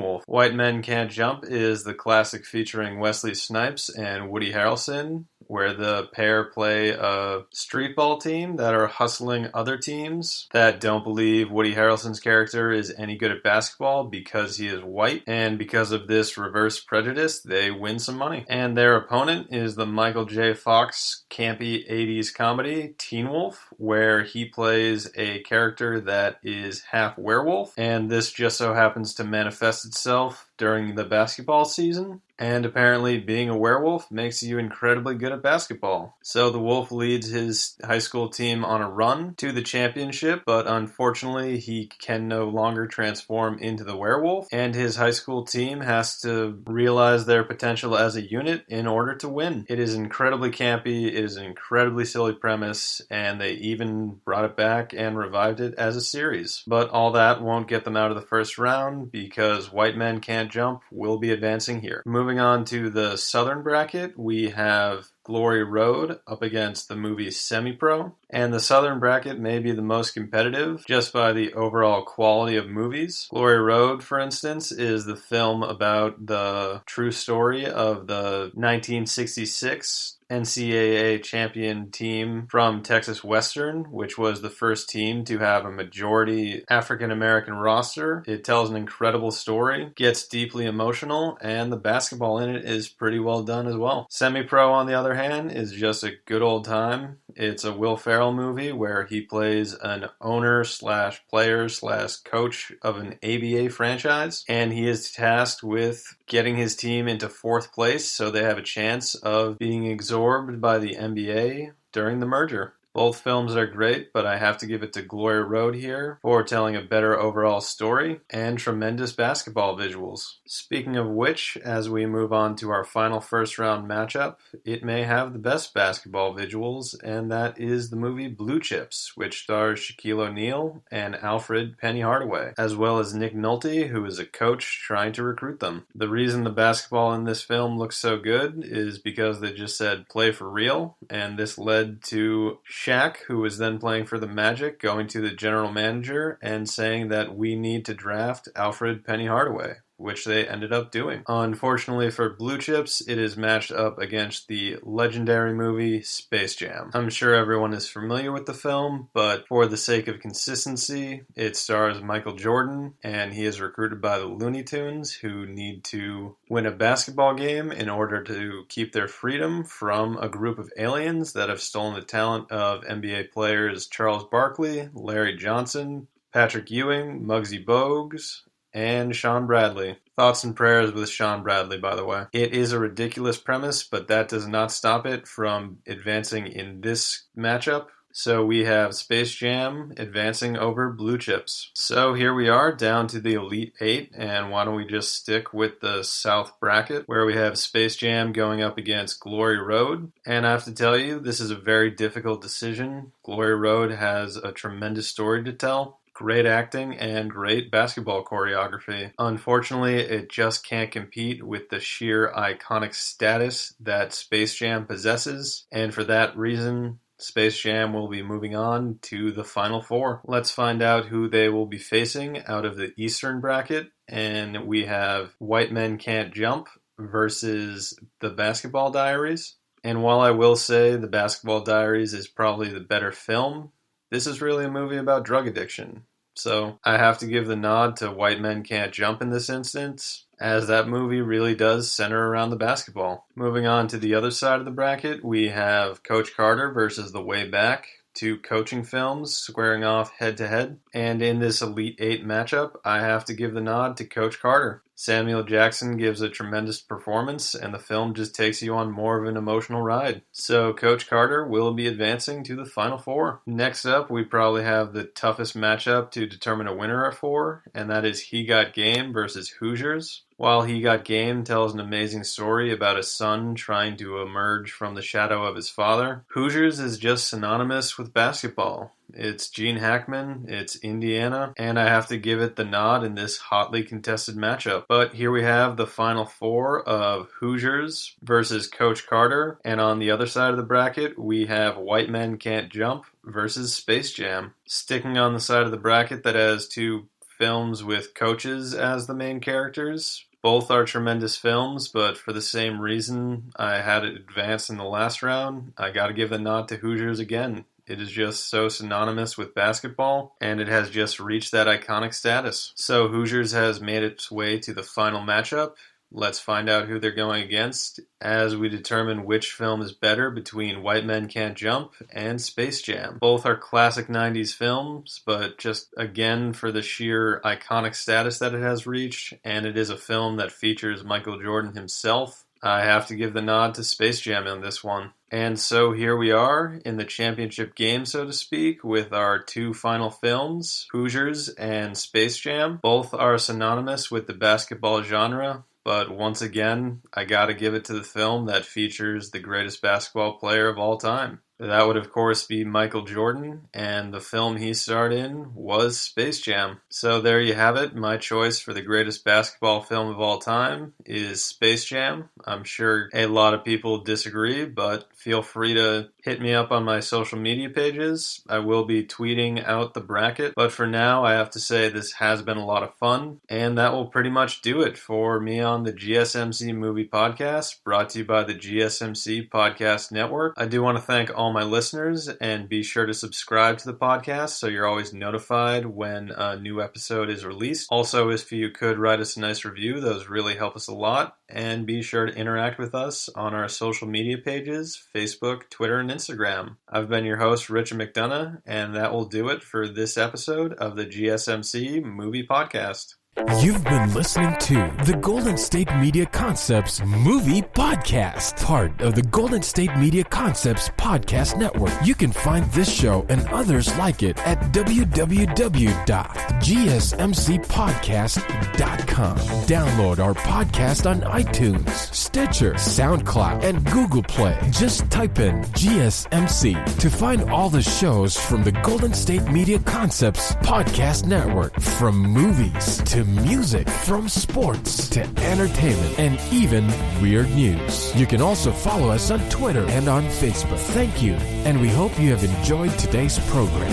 [SPEAKER 2] Wolf. White Men Can't Jump is the classic featuring Wesley Snipes and Woody Harrelson, where the pair play a street ball team that are hustling other teams that don't believe Woody Harrelson's character is any good at basketball because he is white, and because of this reverse prejudice, they win some money. And their opponent is the Michael J. Fox campy 80s comedy Teen Wolf, where he plays a character that is half werewolf, and this just so happens to manifest itself during the basketball season. And apparently being a werewolf makes you incredibly good at basketball. So the wolf leads his high school team on a run to the championship, but unfortunately he can no longer transform into the werewolf, and his high school team has to realize their potential as a unit in order to win. It is incredibly campy, it is an incredibly silly premise, and they even brought it back and revived it as a series. But all that won't get them out of the first round because White Men Can't Jump will be advancing here. Moving on to the Southern bracket, we have Glory Road up against the movie Semi-Pro. And the Southern bracket may be the most competitive just by the overall quality of movies. Glory Road, for instance, is the film about the true story of the 1966 NCAA champion team from Texas Western, which was the first team to have a majority African-American roster. It tells an incredible story, gets deeply emotional, and the basketball in it is pretty well done as well. Semi-Pro, on the other hand, is just a good old time. It's a Will Ferrell movie where he plays an owner slash player slash coach of an ABA franchise, and he is tasked with getting his team into fourth place so they have a chance of being absorbed by the NBA during the merger. Both films are great, but I have to give it to Glory Road here for telling a better overall story and tremendous basketball visuals. Speaking of which, as we move on to our final first round matchup, it may have the best basketball visuals, and that is the movie Blue Chips, which stars Shaquille O'Neal and Alfred Penny Hardaway, as well as Nick Nolte, who is a coach trying to recruit them. The reason the basketball in this film looks so good is because they just said play for real, and this led to Shaq, who was then playing for the Magic, going to the general manager and saying that we need to draft Alfred Penny Hardaway, which they ended up doing. Unfortunately for Blue Chips, it is matched up against the legendary movie Space Jam. I'm sure everyone is familiar with the film, but for the sake of consistency, it stars Michael Jordan, and he is recruited by the Looney Tunes, who need to win a basketball game in order to keep their freedom from a group of aliens that have stolen the talent of NBA players Charles Barkley, Larry Johnson, Patrick Ewing, Muggsy Bogues, and Sean Bradley. Thoughts and prayers with Sean Bradley, by the way. It is a ridiculous premise, but that does not stop it from advancing in this matchup. So we have Space Jam advancing over Blue Chips. So here we are down to the Elite Eight, and why don't we just stick with the South bracket where we have Space Jam going up against Glory Road. And I have to tell you, this is a very difficult decision. Glory Road has a tremendous story to tell. Great acting and great basketball choreography. Unfortunately, it just can't compete with the sheer iconic status that Space Jam possesses, and for that reason, Space Jam will be moving on to the Final Four. Let's find out who they will be facing out of the Eastern bracket. And we have White Men Can't Jump versus The Basketball Diaries. And while I will say The Basketball Diaries is probably the better film, this is really a movie about drug addiction. So I have to give the nod to White Men Can't Jump in this instance, as that movie really does center around the basketball. Moving on to the other side of the bracket, we have Coach Carter versus The Way Back, two coaching films squaring off head-to-head. And in this Elite Eight matchup, I have to give the nod to Coach Carter. Samuel Jackson gives a tremendous performance, and the film just takes you on more of an emotional ride. So Coach Carter will be advancing to the Final Four. Next up, we probably have the toughest matchup to determine a winner at four, and that is He Got Game versus Hoosiers. While He Got Game tells an amazing story about a son trying to emerge from the shadow of his father, Hoosiers is just synonymous with basketball. It's Gene Hackman, it's Indiana, and I have to give it the nod in this hotly contested matchup. But here we have the Final Four of Hoosiers versus Coach Carter, and on the other side of the bracket, we have White Men Can't Jump versus Space Jam. Sticking on the side of the bracket that has two films with coaches as the main characters. Both are tremendous films, but for the same reason I had it advance in the last round, I gotta give the nod to Hoosiers again. It is just so synonymous with basketball, and it has just reached that iconic status. So Hoosiers has made its way to the final matchup. Let's find out who they're going against as we determine which film is better between White Men Can't Jump and Space Jam. Both are classic 90s films, but just again for the sheer iconic status that it has reached, and it is a film that features Michael Jordan himself, I have to give the nod to Space Jam on this one. And so here we are in the championship game, so to speak, with our two final films, Hoosiers and Space Jam. Both are synonymous with the basketball genre, but once again, I gotta give it to the film that features the greatest basketball player of all time. That would, of course, be Michael Jordan, and the film he starred in was Space Jam. So there you have it. My choice for the greatest basketball film of all time is Space Jam. I'm sure a lot of people disagree, but feel free to hit me up on my social media pages. I will be tweeting out the bracket, but for now, I have to say this has been a lot of fun, and that will pretty much do it for me on the GSMC Movie Podcast, brought to you by the GSMC Podcast Network. I do want to thank all my listeners, and be sure to subscribe to the podcast so you're always notified when a new episode is released. Also, if you could write us a nice review, those really help us a lot, and be sure to interact with us on our social media pages, Facebook, Twitter, and Instagram. I've been your host, Richard McDonough, and that will do it for this episode of the GSMC Movie Podcast.
[SPEAKER 1] You've been listening to the Golden State Media Concepts Movie Podcast, part of the Golden State Media Concepts Podcast Network. You can find this show and others like it at www.gsmcpodcast.com. Download our podcast on iTunes, Stitcher, SoundCloud, and Google Play. Just type in GSMC to find all the shows from the Golden State Media Concepts Podcast Network, from movies to music, from sports to entertainment, and even weird news. You can also follow us on Twitter and on Facebook. Thank you, and we hope you have enjoyed today's program.